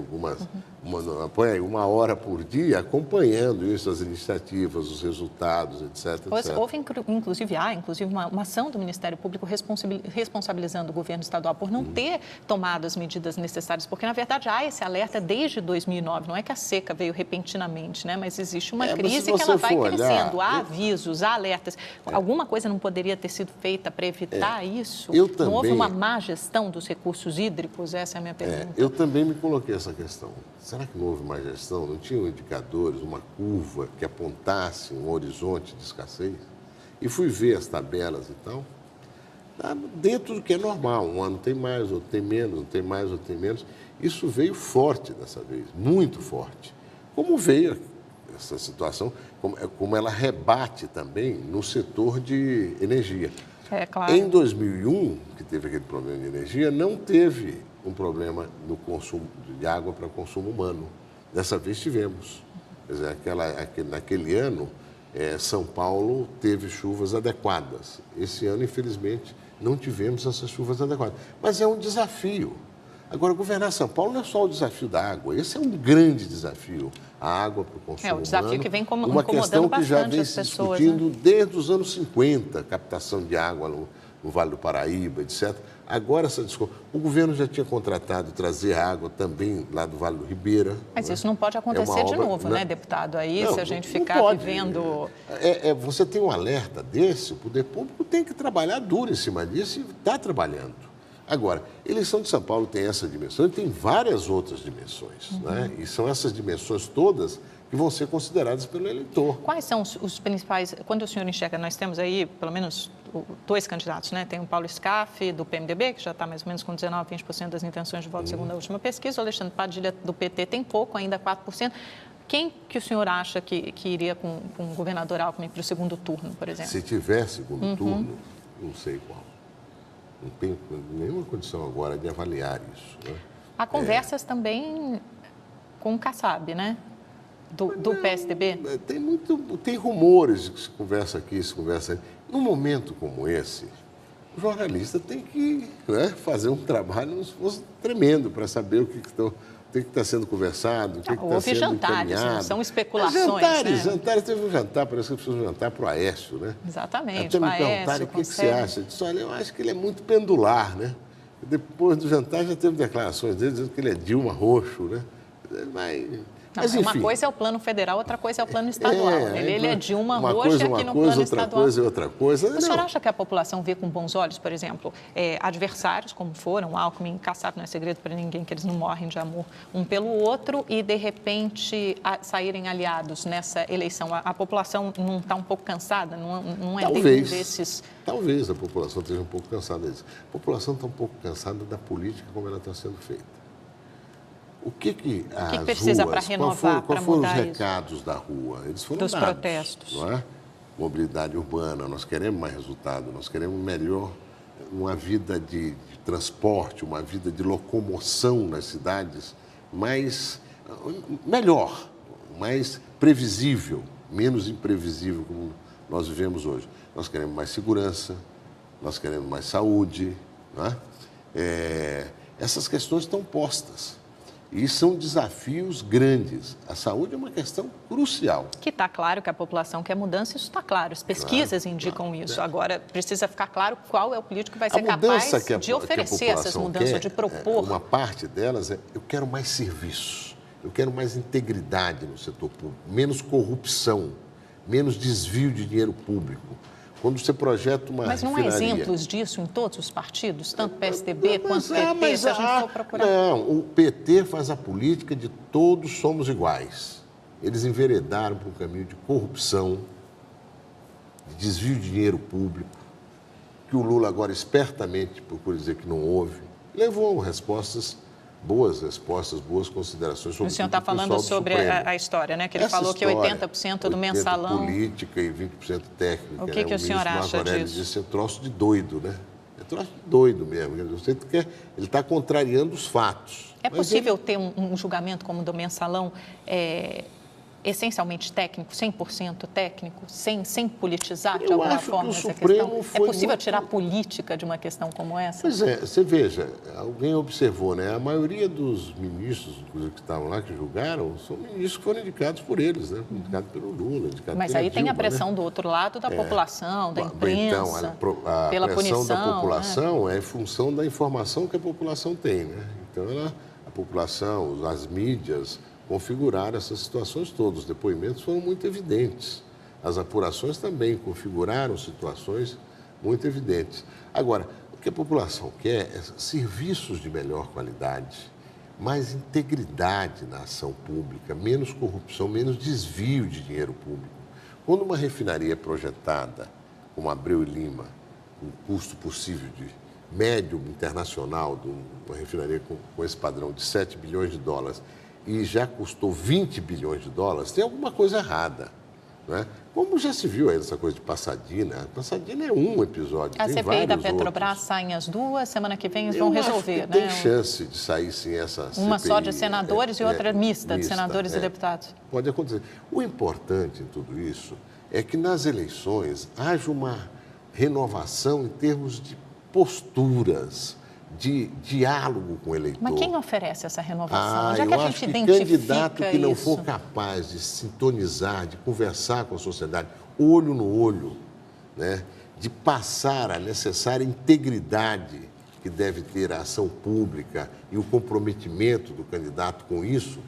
põe uma hora por dia, acompanhando isso, as iniciativas, os resultados, etc. Houve, inclusive uma ação do Ministério Público responsabilizando o governo estadual por não ter tomado as medidas necessárias, porque, na verdade, há esse alerta desde 2009. Não é que a seca veio repentinamente, né? Mas existe uma crise que ela vai crescendo. Há avisos, há alertas. Alguma coisa não poderia ter sido feita para evitar isso? Não houve uma má gestão dos recursos hídricos? Essa é a minha pergunta. Eu também me coloquei essa questão. Será que não houve má gestão? Não tinham indicadores, uma curva que apontasse um horizonte de escassez? E fui ver as tabelas e tal. Dentro do que é normal. Um ano tem mais, outro tem menos, tem mais, outro tem menos. Isso veio forte dessa vez, muito forte. Como veio essa situação, como ela rebate também no setor de energia. Claro. Em 2001, que teve aquele problema de energia, não teve um problema no consumo de água para consumo humano. Dessa vez tivemos. Quer dizer, naquele ano, São Paulo teve chuvas adequadas. Esse ano, infelizmente, não tivemos essas chuvas adequadas. Mas é um desafio. Agora, governar São Paulo não é só o desafio da água. Esse é um grande desafio. A água para o consumo humano. É o desafio que vem incomodando uma questão que já vem se pessoas, discutindo desde os anos 50, captação de água no Vale do Paraíba, etc. Agora, o governo já tinha contratado trazer água também lá do Vale do Ribeira. Mas isso não pode acontecer de novo, né, deputado? Aí, se a gente ficar vivendo... Você tem um alerta desse, o poder público tem que trabalhar duro em cima disso e está trabalhando. Agora, a eleição de São Paulo tem essa dimensão e tem várias outras dimensões, né? E são essas dimensões todas que vão ser consideradas pelo eleitor. Quais são os principais, quando o senhor enxerga, nós temos aí pelo menos 2 candidatos, né? Tem o Paulo Scaff, do PMDB, que já está mais ou menos com 19%, 20% das intenções de voto, segundo a última pesquisa. O Alexandre Padilha, do PT, tem pouco, ainda 4%. Quem que o senhor acha que iria com o governador Alckmin para o segundo turno, por exemplo? Se tiver segundo turno, não sei qual. Não tenho nenhuma condição agora de avaliar isso, né? Há conversas também com o Kassab, né? Do PSDB? Tem rumores que se conversa aqui, se conversa ali. Num momento como esse, o jornalista tem que, né, fazer um trabalho um esforço tremendo para saber o que está sendo conversado, o que está sendo jantares, encaminhado. Não são especulações, jantares. Teve um jantar, parece que eu preciso jantar para o Aécio, né? Exatamente, até me perguntaram o que você acha. Eu disse, olha, eu acho que ele é muito pendular, né? Depois do jantar já teve declarações dele dizendo que ele é Dilma Roxo, né? Mas enfim, uma coisa é o plano federal, outra coisa é o plano estadual. Ele é Dilma uma Roxo coisa, aqui no uma coisa, plano outra estadual. coisa é outra coisa. O senhor acha que a população vê com bons olhos, por exemplo, adversários, como foram Alckmin e Kassab, não é segredo para ninguém que eles não morrem de amor um pelo outro, e, de repente, saírem aliados nessa eleição? A população não está um pouco cansada? Não é nenhum desses... Talvez a população esteja um pouco cansada disso. A população está um pouco cansada da política como ela está sendo feita. O que precisa para renovar, para mudar isso? Quais foram os recados da rua? Eles foram dos dados, protestos. Não é? Mobilidade urbana, nós queremos mais resultado, nós queremos uma vida de transporte, uma vida de locomoção nas cidades melhor, mais previsível, menos imprevisível como nós vivemos hoje. Nós queremos mais segurança, nós queremos mais saúde, não é? Essas questões estão postas. E são desafios grandes. A saúde é uma questão crucial. Que está claro que a população quer mudança, isso está claro. As pesquisas indicam isso. Agora, precisa ficar claro qual é o político que vai ser capaz de oferecer essas mudanças, de propor. Uma parte delas eu quero mais serviços, eu quero mais integridade no setor público, menos corrupção, menos desvio de dinheiro público. Quando você projeta uma refinaria... Mas não há exemplos disso em todos os partidos, tanto PSDB quanto PT, se a gente for procurar? Não, o PT faz a política de todos somos iguais. Eles enveredaram para um caminho de corrupção, de desvio de dinheiro público, que o Lula agora espertamente procura dizer que não houve. Levou boas respostas, boas considerações sobre o senhor está falando sobre a história, né? Que ele falou que 80% do mensalão... política e 20% técnica. O que o senhor acha disso? Disse, é troço de doido, né? É troço de doido mesmo. Ele está contrariando os fatos. É possível ter um julgamento como o do mensalão essencialmente técnico, 100% técnico, sem politizar de alguma forma essa questão? É possível tirar política de uma questão como essa? Pois é, você veja, alguém observou, né? A maioria dos ministros, inclusive, que estavam lá, que julgaram, são ministros que foram indicados por eles, né? Indicados pelo Lula, indicados Mas pela aí Dilma, tem a pressão, né, do outro lado da população, da imprensa, pela punição. A pressão da população é em função da informação que a população tem, né? Então, a população, as mídias... configuraram essas situações todas. Os depoimentos foram muito evidentes. As apurações também configuraram situações muito evidentes. Agora, o que a população quer é serviços de melhor qualidade, mais integridade na ação pública, menos corrupção, menos desvio de dinheiro público. Quando uma refinaria é projetada, como Abreu e Lima, com custo possível de médio internacional, de uma refinaria com esse padrão de 7 bilhões de dólares, e já custou 20 bilhões de dólares, tem alguma coisa errada, né? Como já se viu aí essa coisa de Passadina, Passadina é um episódio, a tem CPI da vários Petrobras outros. Saem as duas, semana que vem eles vão resolver, acho que né? Tem chance de sair sim essa uma CPI, só de senadores e outra mista de senadores e deputados. Pode acontecer. O importante em tudo isso é que nas eleições haja uma renovação em termos de posturas, de diálogo com o eleitor. Mas quem oferece essa renovação? Onde é que eu a acho gente que identifica candidato que não for capaz de sintonizar, de conversar com a sociedade, olho no olho, né, de passar a necessária integridade que deve ter a ação pública e o comprometimento do candidato com isso,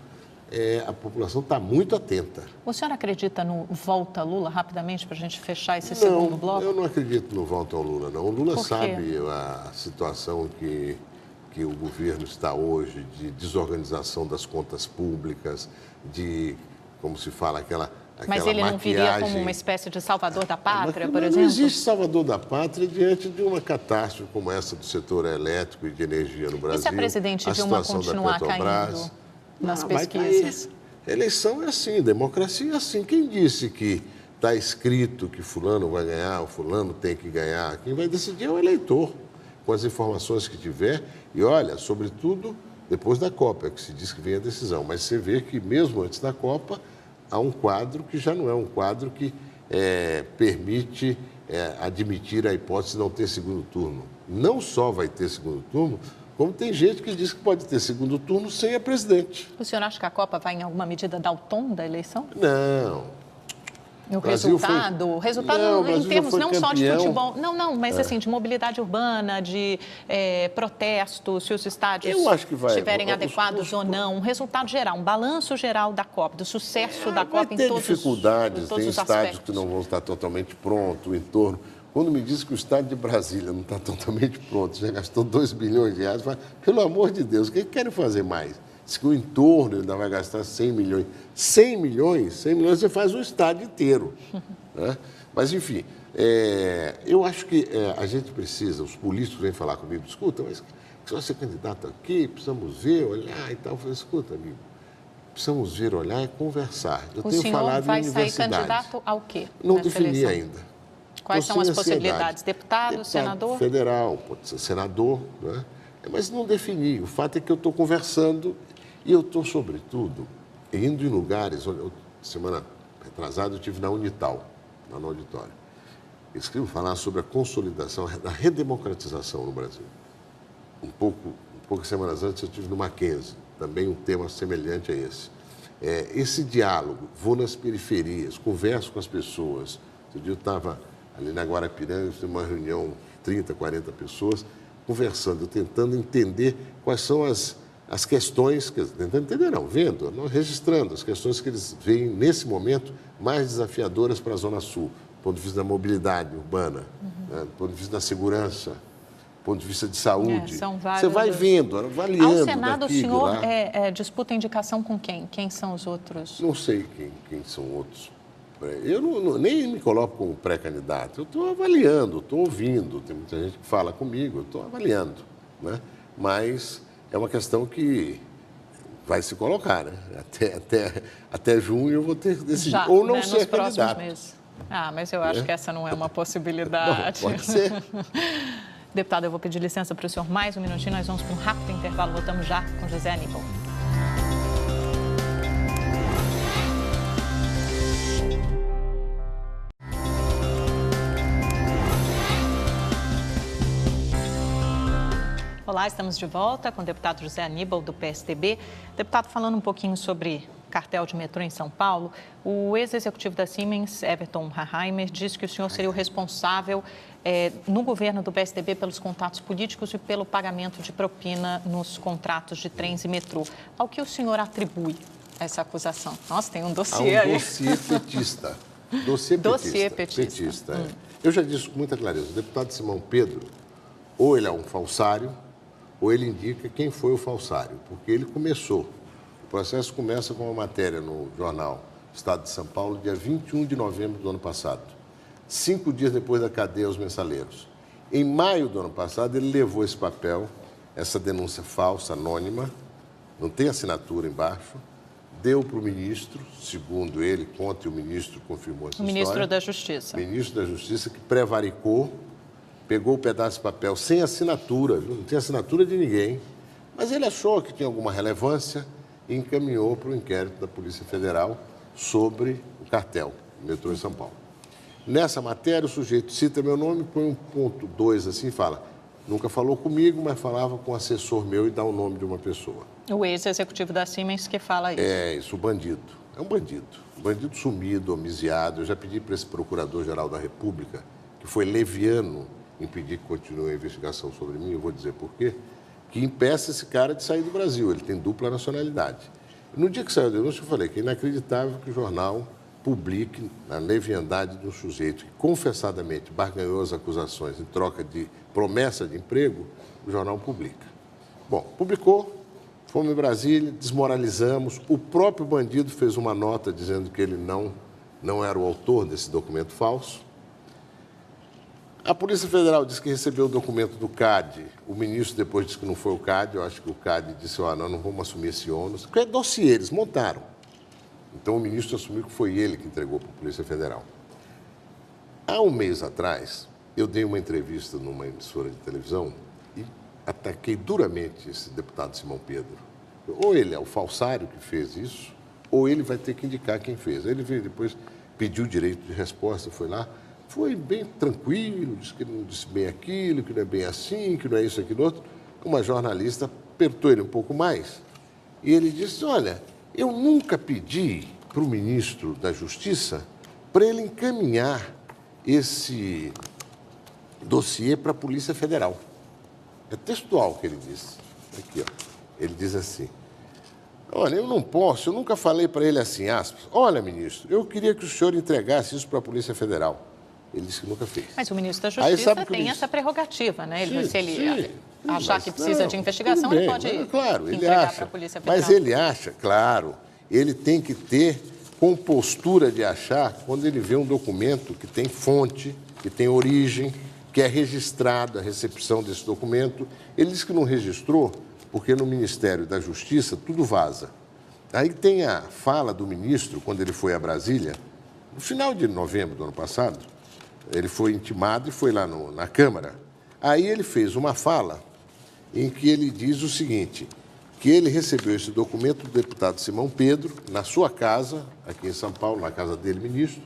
a população está muito atenta. O senhor acredita no volta Lula, rapidamente, para a gente fechar esse segundo bloco? Eu não acredito no volta ao Lula, não. O Lula Por quê? sabe a situação que o governo está hoje, de desorganização das contas públicas, de, como se fala, aquela Mas ele não maquiagem. viria como uma espécie de salvador da pátria, por exemplo? Não existe salvador da pátria diante de uma catástrofe como essa do setor elétrico e de energia no Brasil. E se a presidente Dilma continuar caindo nas pesquisas? Eleição é assim, democracia é assim. Quem disse que está escrito que fulano vai ganhar, o fulano tem que ganhar? Quem vai decidir é o eleitor, com as informações que tiver. E olha, sobretudo depois da Copa, que se diz que vem a decisão. Mas você vê que mesmo antes da Copa, há um quadro que já não é um quadro que permite admitir a hipótese de não ter segundo turno. Não só vai ter segundo turno, como tem gente que diz que pode ter segundo turno sem a presidente. O senhor acha que a Copa vai, em alguma medida, dar o tom da eleição? Não. O resultado? O resultado em termos não só de futebol. Não, mas assim, de mobilidade urbana, de protestos, se os estádios estiverem adequados ou não. Um resultado geral, um balanço geral da Copa, do sucesso da Copa em todos os aspectos. Dificuldades, tem estádios que não vão estar totalmente prontos, o entorno. Quando me diz que o estádio de Brasília não está totalmente pronto, já gastou 2 bilhões de reais, falo, pelo amor de Deus, o que querem fazer mais? Diz que o entorno ainda vai gastar 100 milhões. 100 milhões você faz um estádio inteiro. Né? Mas, enfim, eu acho que a gente precisa, os políticos vêm falar comigo, escuta, mas se você é candidato aqui, precisamos ver, olhar e tal. Eu falei, escuta, amigo, precisamos ver, olhar e conversar. Eu tenho falado em universidades. O senhor vai sair candidato ao quê? Não defini ainda. Quais são as possibilidades? Deputado, senador? Federal, pode ser senador, né? Mas não defini. O fato é que eu estou conversando e eu estou, sobretudo, indo em lugares. Semana retrasada eu estive na Unital, lá no auditório. Eles queriam falar sobre a consolidação, a redemocratização no Brasil. Poucas semanas antes eu estive no Mackenzie, também um tema semelhante a esse. Esse diálogo, vou nas periferias, converso com as pessoas. Outro dia eu estava ali na Guarapiranga, fiz uma reunião, 30, 40 pessoas, conversando, tentando entender quais são as questões, tentando entender não, vendo, registrando as questões que eles veem nesse momento mais desafiadoras para a Zona Sul, do ponto de vista da mobilidade urbana, né, do ponto de vista da segurança, do ponto de vista de saúde. São vários. Você vai vendo, avaliando. Ao Senado, daqui, o senhor de lá. Disputa indicação com quem? Quem são os outros? Não sei quem são outros. Eu nem me coloco como pré-candidato, eu estou avaliando, estou ouvindo, tem muita gente que fala comigo, eu estou avaliando, né? Mas é uma questão que vai se colocar, né? Até junho eu vou ter que decidir, ou não ser candidato. Meses. Mas eu acho que essa não é uma possibilidade. Não, pode ser. Deputado, eu vou pedir licença para o senhor mais um minutinho, nós vamos para um rápido intervalo, voltamos já com José Aníbal. Olá, estamos de volta com o deputado José Aníbal, do PSDB. Deputado, falando um pouquinho sobre cartel de metrô em São Paulo, o ex-executivo da Siemens, Everton Harheimer, disse que o senhor seria o responsável no governo do PSDB pelos contatos políticos e pelo pagamento de propina nos contratos de trens e metrô. Ao que o senhor atribui essa acusação? Nossa, tem um dossiê aí. Dossiê petista. Dossiê petista. Eu já disse com muita clareza, o deputado Simão Pedro, ou ele é um falsário, ou ele indica quem foi o falsário, porque ele começou. O processo começa com uma matéria no jornal Estado de São Paulo, dia 21 de novembro do ano passado, 5 dias depois da cadeia aos mensaleiros. Em maio do ano passado, ele levou esse papel, essa denúncia falsa, anônima, não tem assinatura embaixo, deu para o ministro, segundo ele, ontem o ministro confirmou essa história. O ministro da Justiça. Ministro da Justiça, que prevaricou, pegou o pedaço de papel sem assinatura, não tinha assinatura de ninguém, mas ele achou que tinha alguma relevância e encaminhou para o inquérito da Polícia Federal sobre o cartel, o metrô em São Paulo. Nessa matéria, o sujeito cita meu nome, põe um ponto 2 assim e fala, nunca falou comigo, mas falava com um assessor meu e dá o nome de uma pessoa. O ex-executivo da Siemens que fala isso. É isso, o bandido. É um bandido. Um bandido sumido, homiciado. Eu já pedi para esse Procurador-Geral da República, que foi leviano, impedir que continue a investigação sobre mim, eu vou dizer por quê, que impeça esse cara de sair do Brasil. Ele tem dupla nacionalidade. No dia que saiu a denúncia, eu falei que é inacreditável que o jornal publique a leviandade de um sujeito que confessadamente barganhou as acusações em troca de promessa de emprego, o jornal publica. Bom, publicou, fomos em Brasília, desmoralizamos, o próprio bandido fez uma nota dizendo que ele não era o autor desse documento falso. A Polícia Federal disse que recebeu o documento do CAD, o ministro depois disse que não foi o CAD, eu acho que o CAD disse, não vamos assumir esse ônus, porque é dossiê, eles montaram. Então o ministro assumiu que foi ele que entregou para a Polícia Federal. Há um mês atrás, eu dei uma entrevista numa emissora de televisão e ataquei duramente esse deputado Simão Pedro. Ou ele é o falsário que fez isso, ou ele vai ter que indicar quem fez. Ele veio depois, pediu direito de resposta, foi lá, foi bem tranquilo, disse que não disse bem aquilo, que não é bem assim, que não é isso, aquilo, outro. Uma jornalista apertou ele um pouco mais e ele disse, olha, eu nunca pedi para o ministro da Justiça para ele encaminhar esse dossiê para a Polícia Federal. É textual o que ele disse. Aqui, ó. Ele diz assim, olha, eu não posso, eu nunca falei para ele assim, aspas, olha, ministro, eu queria que o senhor entregasse isso para a Polícia Federal. Ele disse que nunca fez. Mas o ministro da Justiça tem essa prerrogativa, né? Se ele achar que precisa de investigação, ele pode entregar para a Polícia Federal. Mas ele acha, claro, ele tem que ter compostura de achar quando ele vê um documento que tem fonte, que tem origem, que é registrado a recepção desse documento. Ele disse que não registrou porque no Ministério da Justiça tudo vaza. Aí tem a fala do ministro, quando ele foi a Brasília, no final de novembro do ano passado, ele foi intimado e foi lá na Câmara. Aí ele fez uma fala em que ele diz o seguinte, que ele recebeu esse documento do deputado Simão Pedro, na sua casa, aqui em São Paulo, na casa dele, ministro,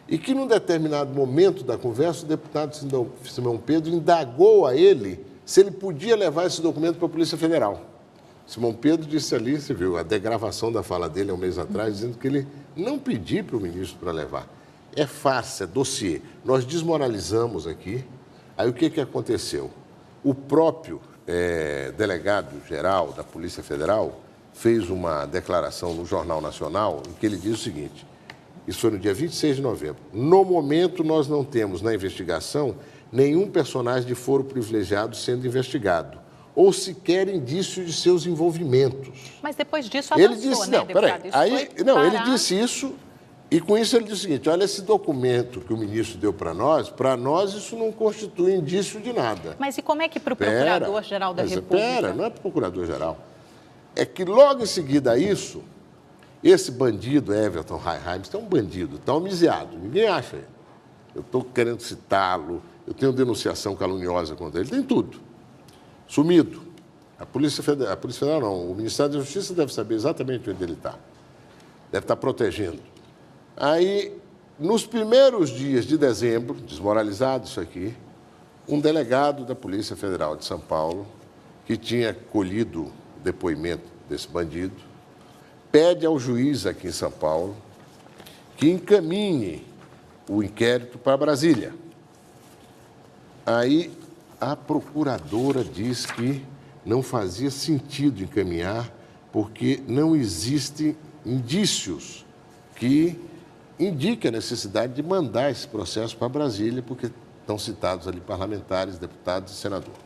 e que num determinado momento da conversa, o deputado Simão Pedro indagou a ele se ele podia levar esse documento para a Polícia Federal. Simão Pedro disse ali, você viu, a degravação da fala dele há um mês atrás, dizendo que ele não pediu para o ministro para levar. É farsa, é dossiê. Nós desmoralizamos aqui. Aí o que aconteceu? O próprio delegado-geral da Polícia Federal fez uma declaração no Jornal Nacional em que ele diz o seguinte, isso foi no dia 26 de novembro, no momento nós não temos na investigação nenhum personagem de foro privilegiado sendo investigado, ou sequer indício de seus envolvimentos. Mas depois disso avançou, ele disse, né, não, peraí, ele disse isso, e com isso ele disse o seguinte, olha, esse documento que o ministro deu para nós isso não constitui indício de nada. Mas e como é que para o Procurador-Geral da República? Não é para o Procurador-Geral. É que logo em seguida a isso, esse bandido, Everton Heim, é um bandido, está homiciado, ninguém acha ele. Eu estou querendo citá-lo, eu tenho denunciação caluniosa contra ele, tem tudo. Sumido. A Polícia Federal não, o Ministério da Justiça deve saber exatamente onde ele está. Deve estar protegendo. Aí, nos primeiros dias de dezembro, desmoralizado isso aqui, um delegado da Polícia Federal de São Paulo, que tinha colhido o depoimento desse bandido, pede ao juiz aqui em São Paulo que encaminhe o inquérito para Brasília. Aí, a procuradora diz que não fazia sentido encaminhar porque não existem indícios que indiquem a necessidade de mandar esse processo para Brasília, porque estão citados ali parlamentares, deputados e senadores.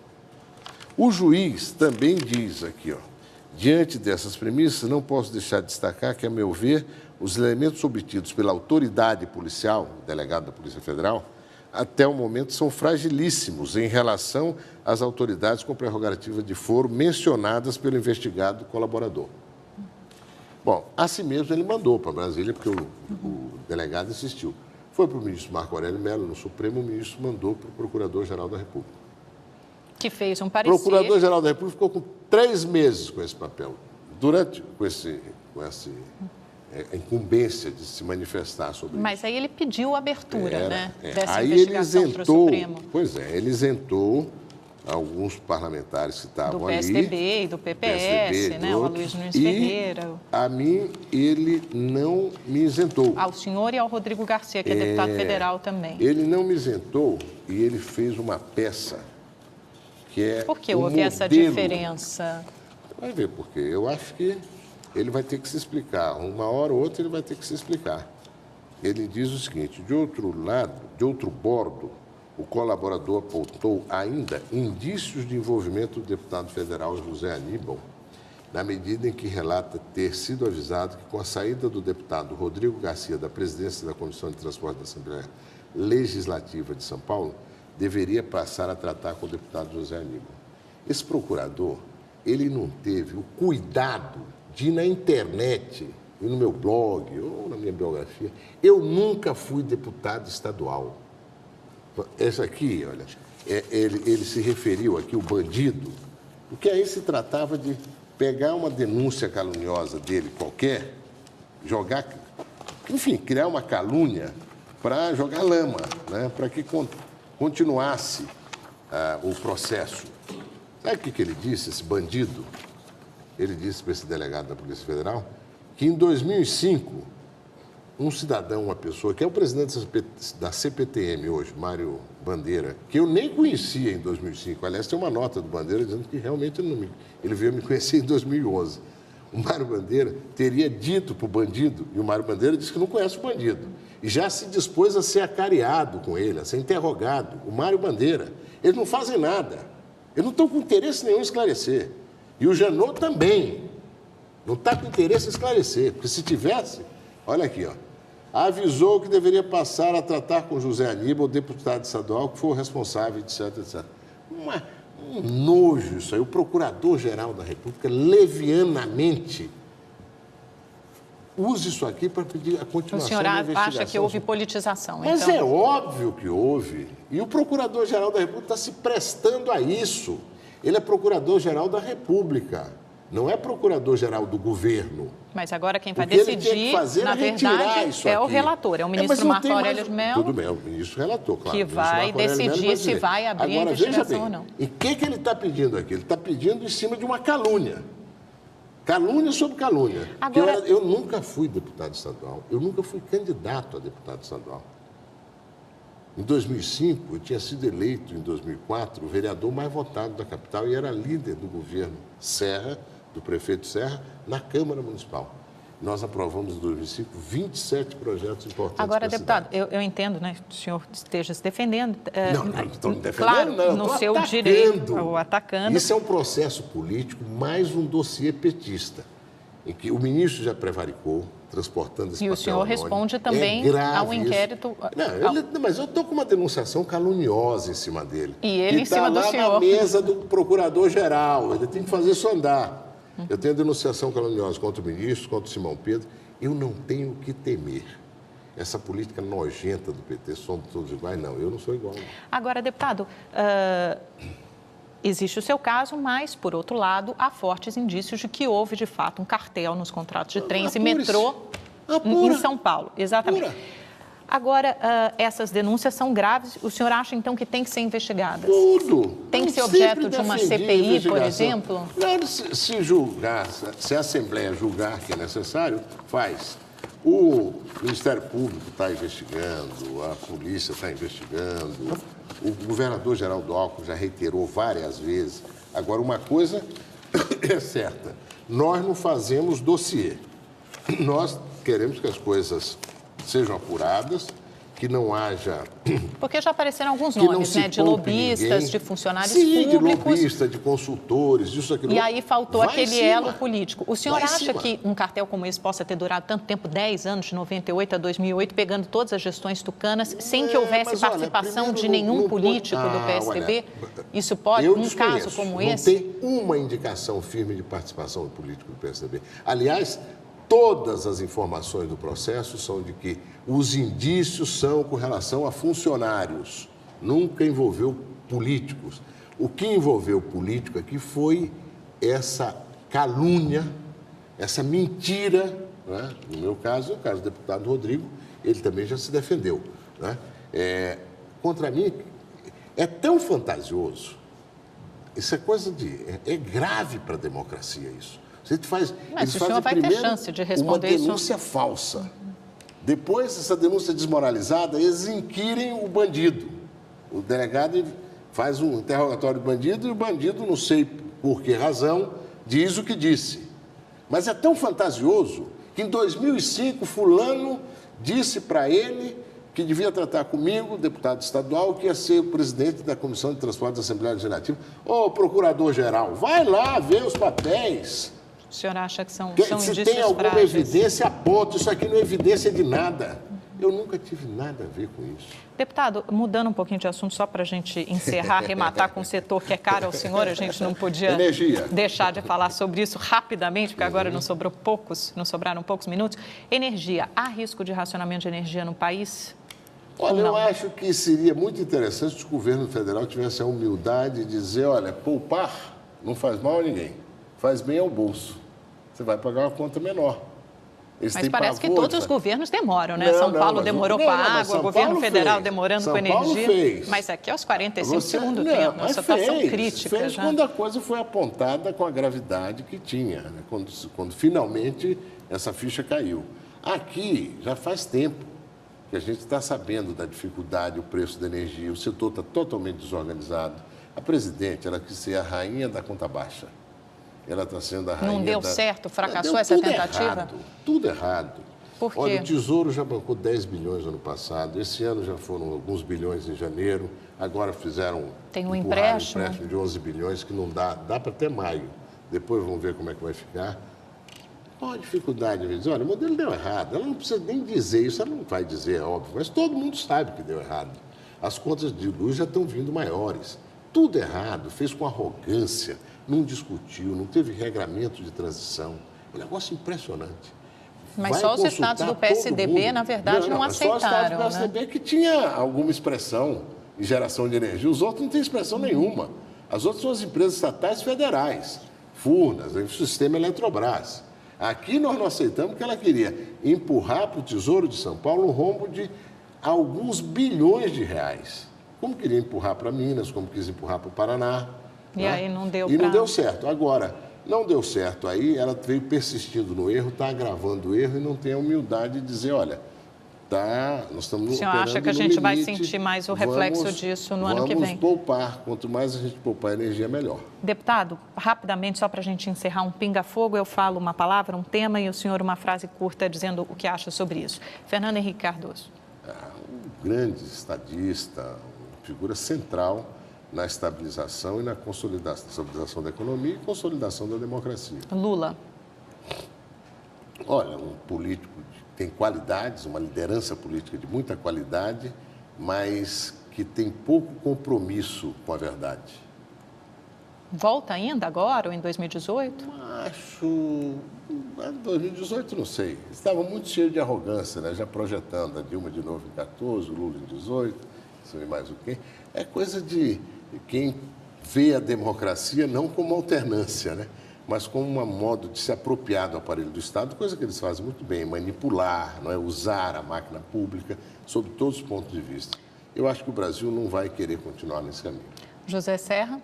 O juiz também diz aqui, ó, diante dessas premissas, não posso deixar de destacar que, a meu ver, os elementos obtidos pela autoridade policial, o delegado da Polícia Federal, até o momento são fragilíssimos em relação às autoridades com prerrogativa de foro mencionadas pelo investigado colaborador. Bom, assim mesmo ele mandou para Brasília, porque o delegado insistiu. Foi para o ministro Marco Aurélio Mello, no Supremo, o ministro mandou para o Procurador-Geral da República. Que fez um parecer. O Procurador-Geral da República ficou com 3 meses com esse papel, com essa incumbência de se manifestar sobre isso. Mas aí ele pediu abertura, dessa aí investigação para o Supremo. Pois é, ele isentou alguns parlamentares que estavam ali. Do PSDB e do PPS, né? O Luiz Nunes Ferreira. A mim, ele não me isentou. Ao senhor e ao Rodrigo Garcia, que é deputado federal também. Ele não me isentou e ele fez uma peça que é Por que houve essa diferença? Vai ver por quê. Eu acho que ele vai ter que se explicar. Uma hora ou outra ele vai ter que se explicar. Ele diz o seguinte: de outro bordo, o colaborador apontou ainda indícios de envolvimento do deputado federal José Aníbal, na medida em que relata ter sido avisado que, com a saída do deputado Rodrigo Garcia da presidência da Comissão de Transporte da Assembleia Legislativa de São Paulo, deveria passar a tratar com o deputado José Aníbal. Esse procurador, ele não teve o cuidado de ir na internet, e no meu blog, ou na minha biografia, eu nunca fui deputado estadual. Essa aqui, olha, ele se referiu aqui, o bandido, porque aí se tratava de pegar uma denúncia caluniosa dele qualquer, jogar, enfim, criar uma calúnia para jogar lama, né, para que continuasse o processo. Sabe o que ele disse, esse bandido? Ele disse para esse delegado da Polícia Federal que em 2005, um cidadão, uma pessoa, que é o presidente da CPTM hoje, Mário Bandeira, que eu nem conhecia em 2005. Aliás, tem uma nota do Bandeira dizendo que realmente ele veio me conhecer em 2011. O Mário Bandeira teria dito para o bandido, e o Mário Bandeira disse que não conhece o bandido, e já se dispôs a ser acareado com ele, a ser interrogado. O Mário Bandeira. Eles não fazem nada. Eles não estão com interesse nenhum em esclarecer. E o Janot também não está com interesse em esclarecer, porque se tivesse, olha aqui, ó, avisou que deveria passar a tratar com José Aníbal, deputado estadual, que foi o responsável, etc, etc. Um nojo isso aí. O Procurador-Geral da República, levianamente, usa isso aqui para pedir a continuação da investigação. O senhor acha que houve politização, Mas então? é óbvio que houve. E o Procurador-Geral da República está se prestando a isso. Ele é Procurador-Geral da República, não é Procurador-Geral do governo. Mas agora quem vai decidir, ele tem que fazer, na verdade, é o relator, é o ministro Marco Aurélio Mello. Tudo bem, é o ministro relator, claro. Que vai decidir se vai abrir a investigação ou não. E o que ele está pedindo aqui? Ele está pedindo em cima de uma calúnia. Calúnia sobre calúnia. Agora, eu nunca fui deputado estadual, eu nunca fui candidato a deputado estadual. Em 2005, eu tinha sido eleito, em 2004, o vereador mais votado da capital e era líder do governo Serra, do prefeito Serra, na Câmara Municipal. Nós aprovamos em 2005 27 projetos importantes. Agora, deputado, eu entendo, né, que o senhor esteja se defendendo. Não estou me defendendo, claro, não. No seu direito, ou atacando. Isso é um processo político, mais um dossiê petista, em que o ministro já prevaricou, transportando esse papel. E o senhor responde também ao inquérito. Não, mas eu estou com uma denunciação caluniosa em cima dele. E ele em cima do senhor. Está lá na mesa do procurador-geral, ele tem que fazer isso andar. Eu tenho denunciação caluniosa contra o ministro, contra o Simão Pedro. Eu não tenho o que temer. Essa política nojenta do PT, somos todos iguais, não, eu não sou igual. Agora, deputado, existe o seu caso, mas, por outro lado, há fortes indícios de que houve, de fato, um cartel nos contratos de trens e metrô em São Paulo. Exatamente. Agora, essas denúncias são graves. O senhor acha, então, que tem que ser investigadas? Tudo. Tem que ser objeto de uma CPI, por exemplo? Não, se julgar, se a Assembleia julgar que é necessário, faz. O Ministério Público está investigando, a polícia está investigando, o governador Geraldo Alckmin já reiterou várias vezes. Agora, uma coisa é certa, nós não fazemos dossiê. Nós queremos que as coisas sejam apuradas, que não haja... Porque já apareceram alguns nomes, né? De lobistas, de funcionários públicos. De lobistas, de consultores, disso, aquilo. E aí faltou aquele elo político. O senhor acha que um cartel como esse possa ter durado tanto tempo, 10 anos, de 98 a 2008, pegando todas as gestões tucanas, sem que houvesse participação de nenhum político do PSDB? Isso pode, num caso como esse? Não tem uma indicação firme de participação do político do PSDB. Aliás, todas as informações do processo são de que os indícios são com relação a funcionários, nunca envolveu políticos. O que envolveu político aqui foi essa calúnia, essa mentira, né? No meu caso, o caso do deputado Rodrigo, ele também já se defendeu, né? Contra mim, é tão fantasioso, isso é coisa de... é grave para a democracia isso. Mas o senhor vai ter chance de responder uma denúncia falsa. Depois, essa denúncia desmoralizada, eles inquirem o bandido. O delegado faz um interrogatório do bandido e o bandido, não sei por que razão, diz o que disse. Mas é tão fantasioso que em 2005 fulano disse para ele que devia tratar comigo, deputado estadual, que ia ser o presidente da Comissão de Transportes da Assembleia Legislativa. Ô, procurador-geral, vai lá ver os papéis. O senhor acha que são Se indícios tem alguma frágeis? evidência, aponta. Isso aqui não é evidência de nada. Eu nunca tive nada a ver com isso. Deputado, mudando um pouquinho de assunto, só para a gente encerrar, arrematar com um setor que é caro ao senhor, a gente não podia deixar de falar sobre isso rapidamente, porque agora não sobraram poucos minutos. Energia, há risco de racionamento de energia no país? Olha, eu acho que seria muito interessante se o governo federal tivesse a humildade de dizer, olha, poupar não faz mal a ninguém, faz bem ao bolso. Você vai pagar uma conta menor. Mas parece que todos os governos demoram, né? São Paulo demorou com a água, o governo federal demorando com a energia. São Paulo fez. Mas aqui aos 45 segundos tempo, uma situação crítica. Fez já. Quando a coisa foi apontada com a gravidade que tinha, né? Quando finalmente essa ficha caiu. Aqui já faz tempo que a gente está sabendo da dificuldade, o preço da energia, o setor está totalmente desorganizado. A presidente, ela quis ser a rainha da conta baixa. Ela está sendo a rainha. Não deu certo? Fracassou essa tentativa? Tudo errado. Por quê? Olha, o Tesouro já bancou 10 bilhões no ano passado. Esse ano já foram alguns bilhões em janeiro. Agora fizeram um empréstimo de 11 bilhões que não dá para até maio. Depois vamos ver como é que vai ficar. Qual a dificuldade? Olha, o modelo deu errado. Ela não precisa nem dizer isso, ela não vai dizer, é óbvio. Mas todo mundo sabe que deu errado. As contas de luz já estão vindo maiores. Tudo errado, fez com arrogância. Não discutiu, não teve regramento de transição. É um negócio impressionante. Mas só os estados do PSDB, na verdade, não aceitaram. Só os estados do PSDB que tinha alguma expressão em geração de energia. Os outros não têm expressão nenhuma. As outras são as empresas estatais federais, Furnas, o sistema Eletrobras. Aqui nós não aceitamos porque ela queria empurrar para o Tesouro de São Paulo um rombo de alguns bilhões de reais. Como queria empurrar para Minas, como quis empurrar para o Paraná. E aí não deu não deu certo. Agora, não deu certo aí, ela veio persistindo no erro, está agravando o erro e não tem a humildade de dizer, olha, nós estamos o senhor acha que a gente vai sentir mais o reflexo disso no ano que vem? Vamos poupar. Quanto mais a gente poupar energia, melhor. Deputado, rapidamente, só para a gente encerrar um pinga-fogo, eu falo uma palavra, um tema e o senhor uma frase curta dizendo o que acha sobre isso. Fernando Henrique Cardoso. Um grande estadista, uma figura central na estabilização e na consolidação da economia e consolidação da democracia. Lula. Olha, um político que tem qualidades, uma liderança política de muita qualidade, mas que tem pouco compromisso com a verdade. Volta ainda agora ou em 2018? Acho... Em 2018 não sei. Estava muito cheio de arrogância, né? Já projetando a Dilma de novo em 14, o Lula em 18, não sei mais o quê. É coisa de quem vê a democracia não como alternância, né? Mas como um modo de se apropriar do aparelho do Estado, coisa que eles fazem muito bem, manipular, não é? Usar a máquina pública sob todos os pontos de vista. Eu acho que o Brasil não vai querer continuar nesse caminho. José Serra?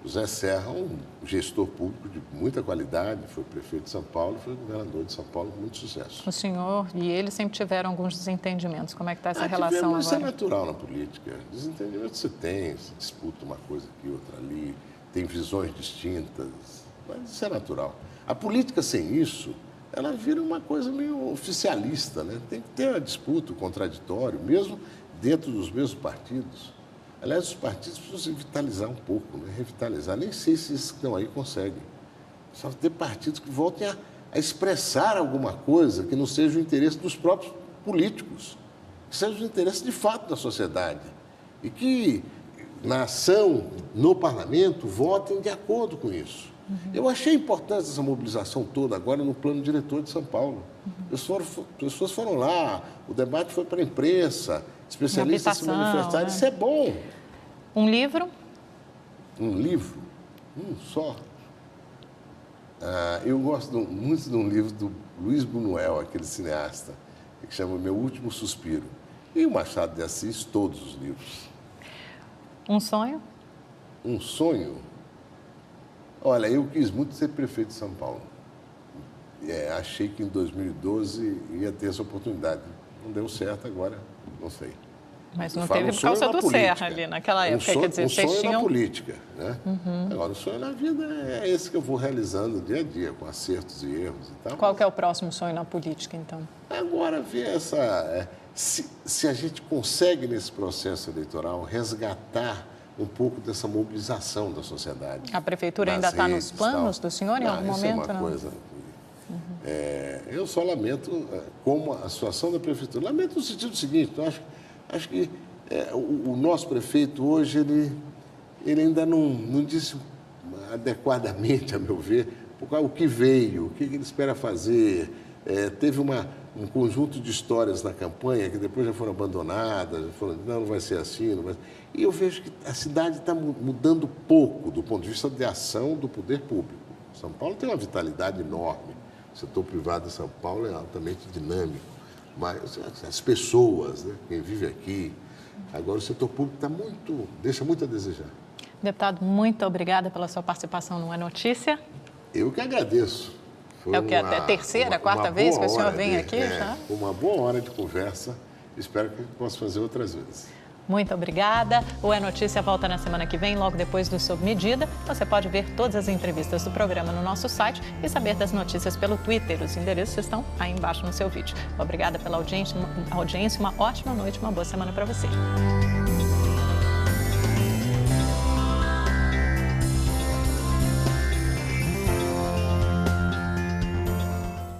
José Serra, um gestor público de muita qualidade, foi prefeito de São Paulo, foi governador de São Paulo com muito sucesso. O senhor e ele sempre tiveram alguns desentendimentos. Como é que está essa relação agora? Isso é natural na política. Desentendimento você tem, se disputa uma coisa aqui, outra ali, tem visões distintas, mas isso é natural. A política sem isso, ela vira uma coisa meio oficialista, né? Tem que ter uma disputa, um contraditório, mesmo dentro dos mesmos partidos. Aliás, os partidos precisam revitalizar um pouco, né? Revitalizar. Nem sei se esses que estão aí conseguem. Só ter partidos que voltem a expressar alguma coisa que não seja o interesse dos próprios políticos, que seja o interesse de fato da sociedade. E que, na ação, no parlamento, votem de acordo com isso. Eu achei importante essa mobilização toda agora no plano diretor de São Paulo. Pessoas foram lá, o debate foi para a imprensa, especialistas se manifestaram, isso é bom. Um livro? Um livro? Um só? Eu gosto muito de um livro do Luiz Buñuel, aquele cineasta, que chama Meu Último Suspiro. E o Machado de Assis, todos os livros. Um sonho? Um sonho? Olha, eu quis muito ser prefeito de São Paulo. Achei que em 2012 ia ter essa oportunidade. Não deu certo agora, não sei. Mas não teve por causa do Serra ali naquela época. Quer dizer, vocês sonho tinham... na política, né? Agora, o sonho na vida é esse que eu vou realizando dia a dia, com acertos e erros e tal. Qual que é o próximo sonho na política, então? Agora, ver essa... Se a gente consegue, nesse processo eleitoral, resgatar um pouco dessa mobilização da sociedade. A prefeitura ainda está nos planos do senhor em algum momento? Isso é uma coisa... eu só lamento como a situação da prefeitura. Lamento no sentido seguinte, eu acho que o nosso prefeito hoje, ele ainda não disse adequadamente, a meu ver, o que veio, o que ele espera fazer. Teve um conjunto de histórias na campanha que depois já foram abandonadas, falando, não vai ser assim. Não vai... E eu vejo que a cidade está mudando pouco do ponto de vista de ação do poder público. São Paulo tem uma vitalidade enorme. O setor privado de São Paulo é altamente dinâmico, mas as pessoas, né, quem vive aqui, agora o setor público deixa muito a desejar. Deputado, muito obrigada pela sua participação no É Notícia. Eu que agradeço. Foi a terceira, quarta vez que o senhor vem aqui? Já? Uma boa hora de conversa, espero que possa fazer outras vezes. Muito obrigada. O É Notícia volta na semana que vem, logo depois do Sob Medida. Você pode ver todas as entrevistas do programa no nosso site e saber das notícias pelo Twitter. Os endereços estão aí embaixo no seu vídeo. Obrigada pela audiência, uma ótima noite, uma boa semana para você.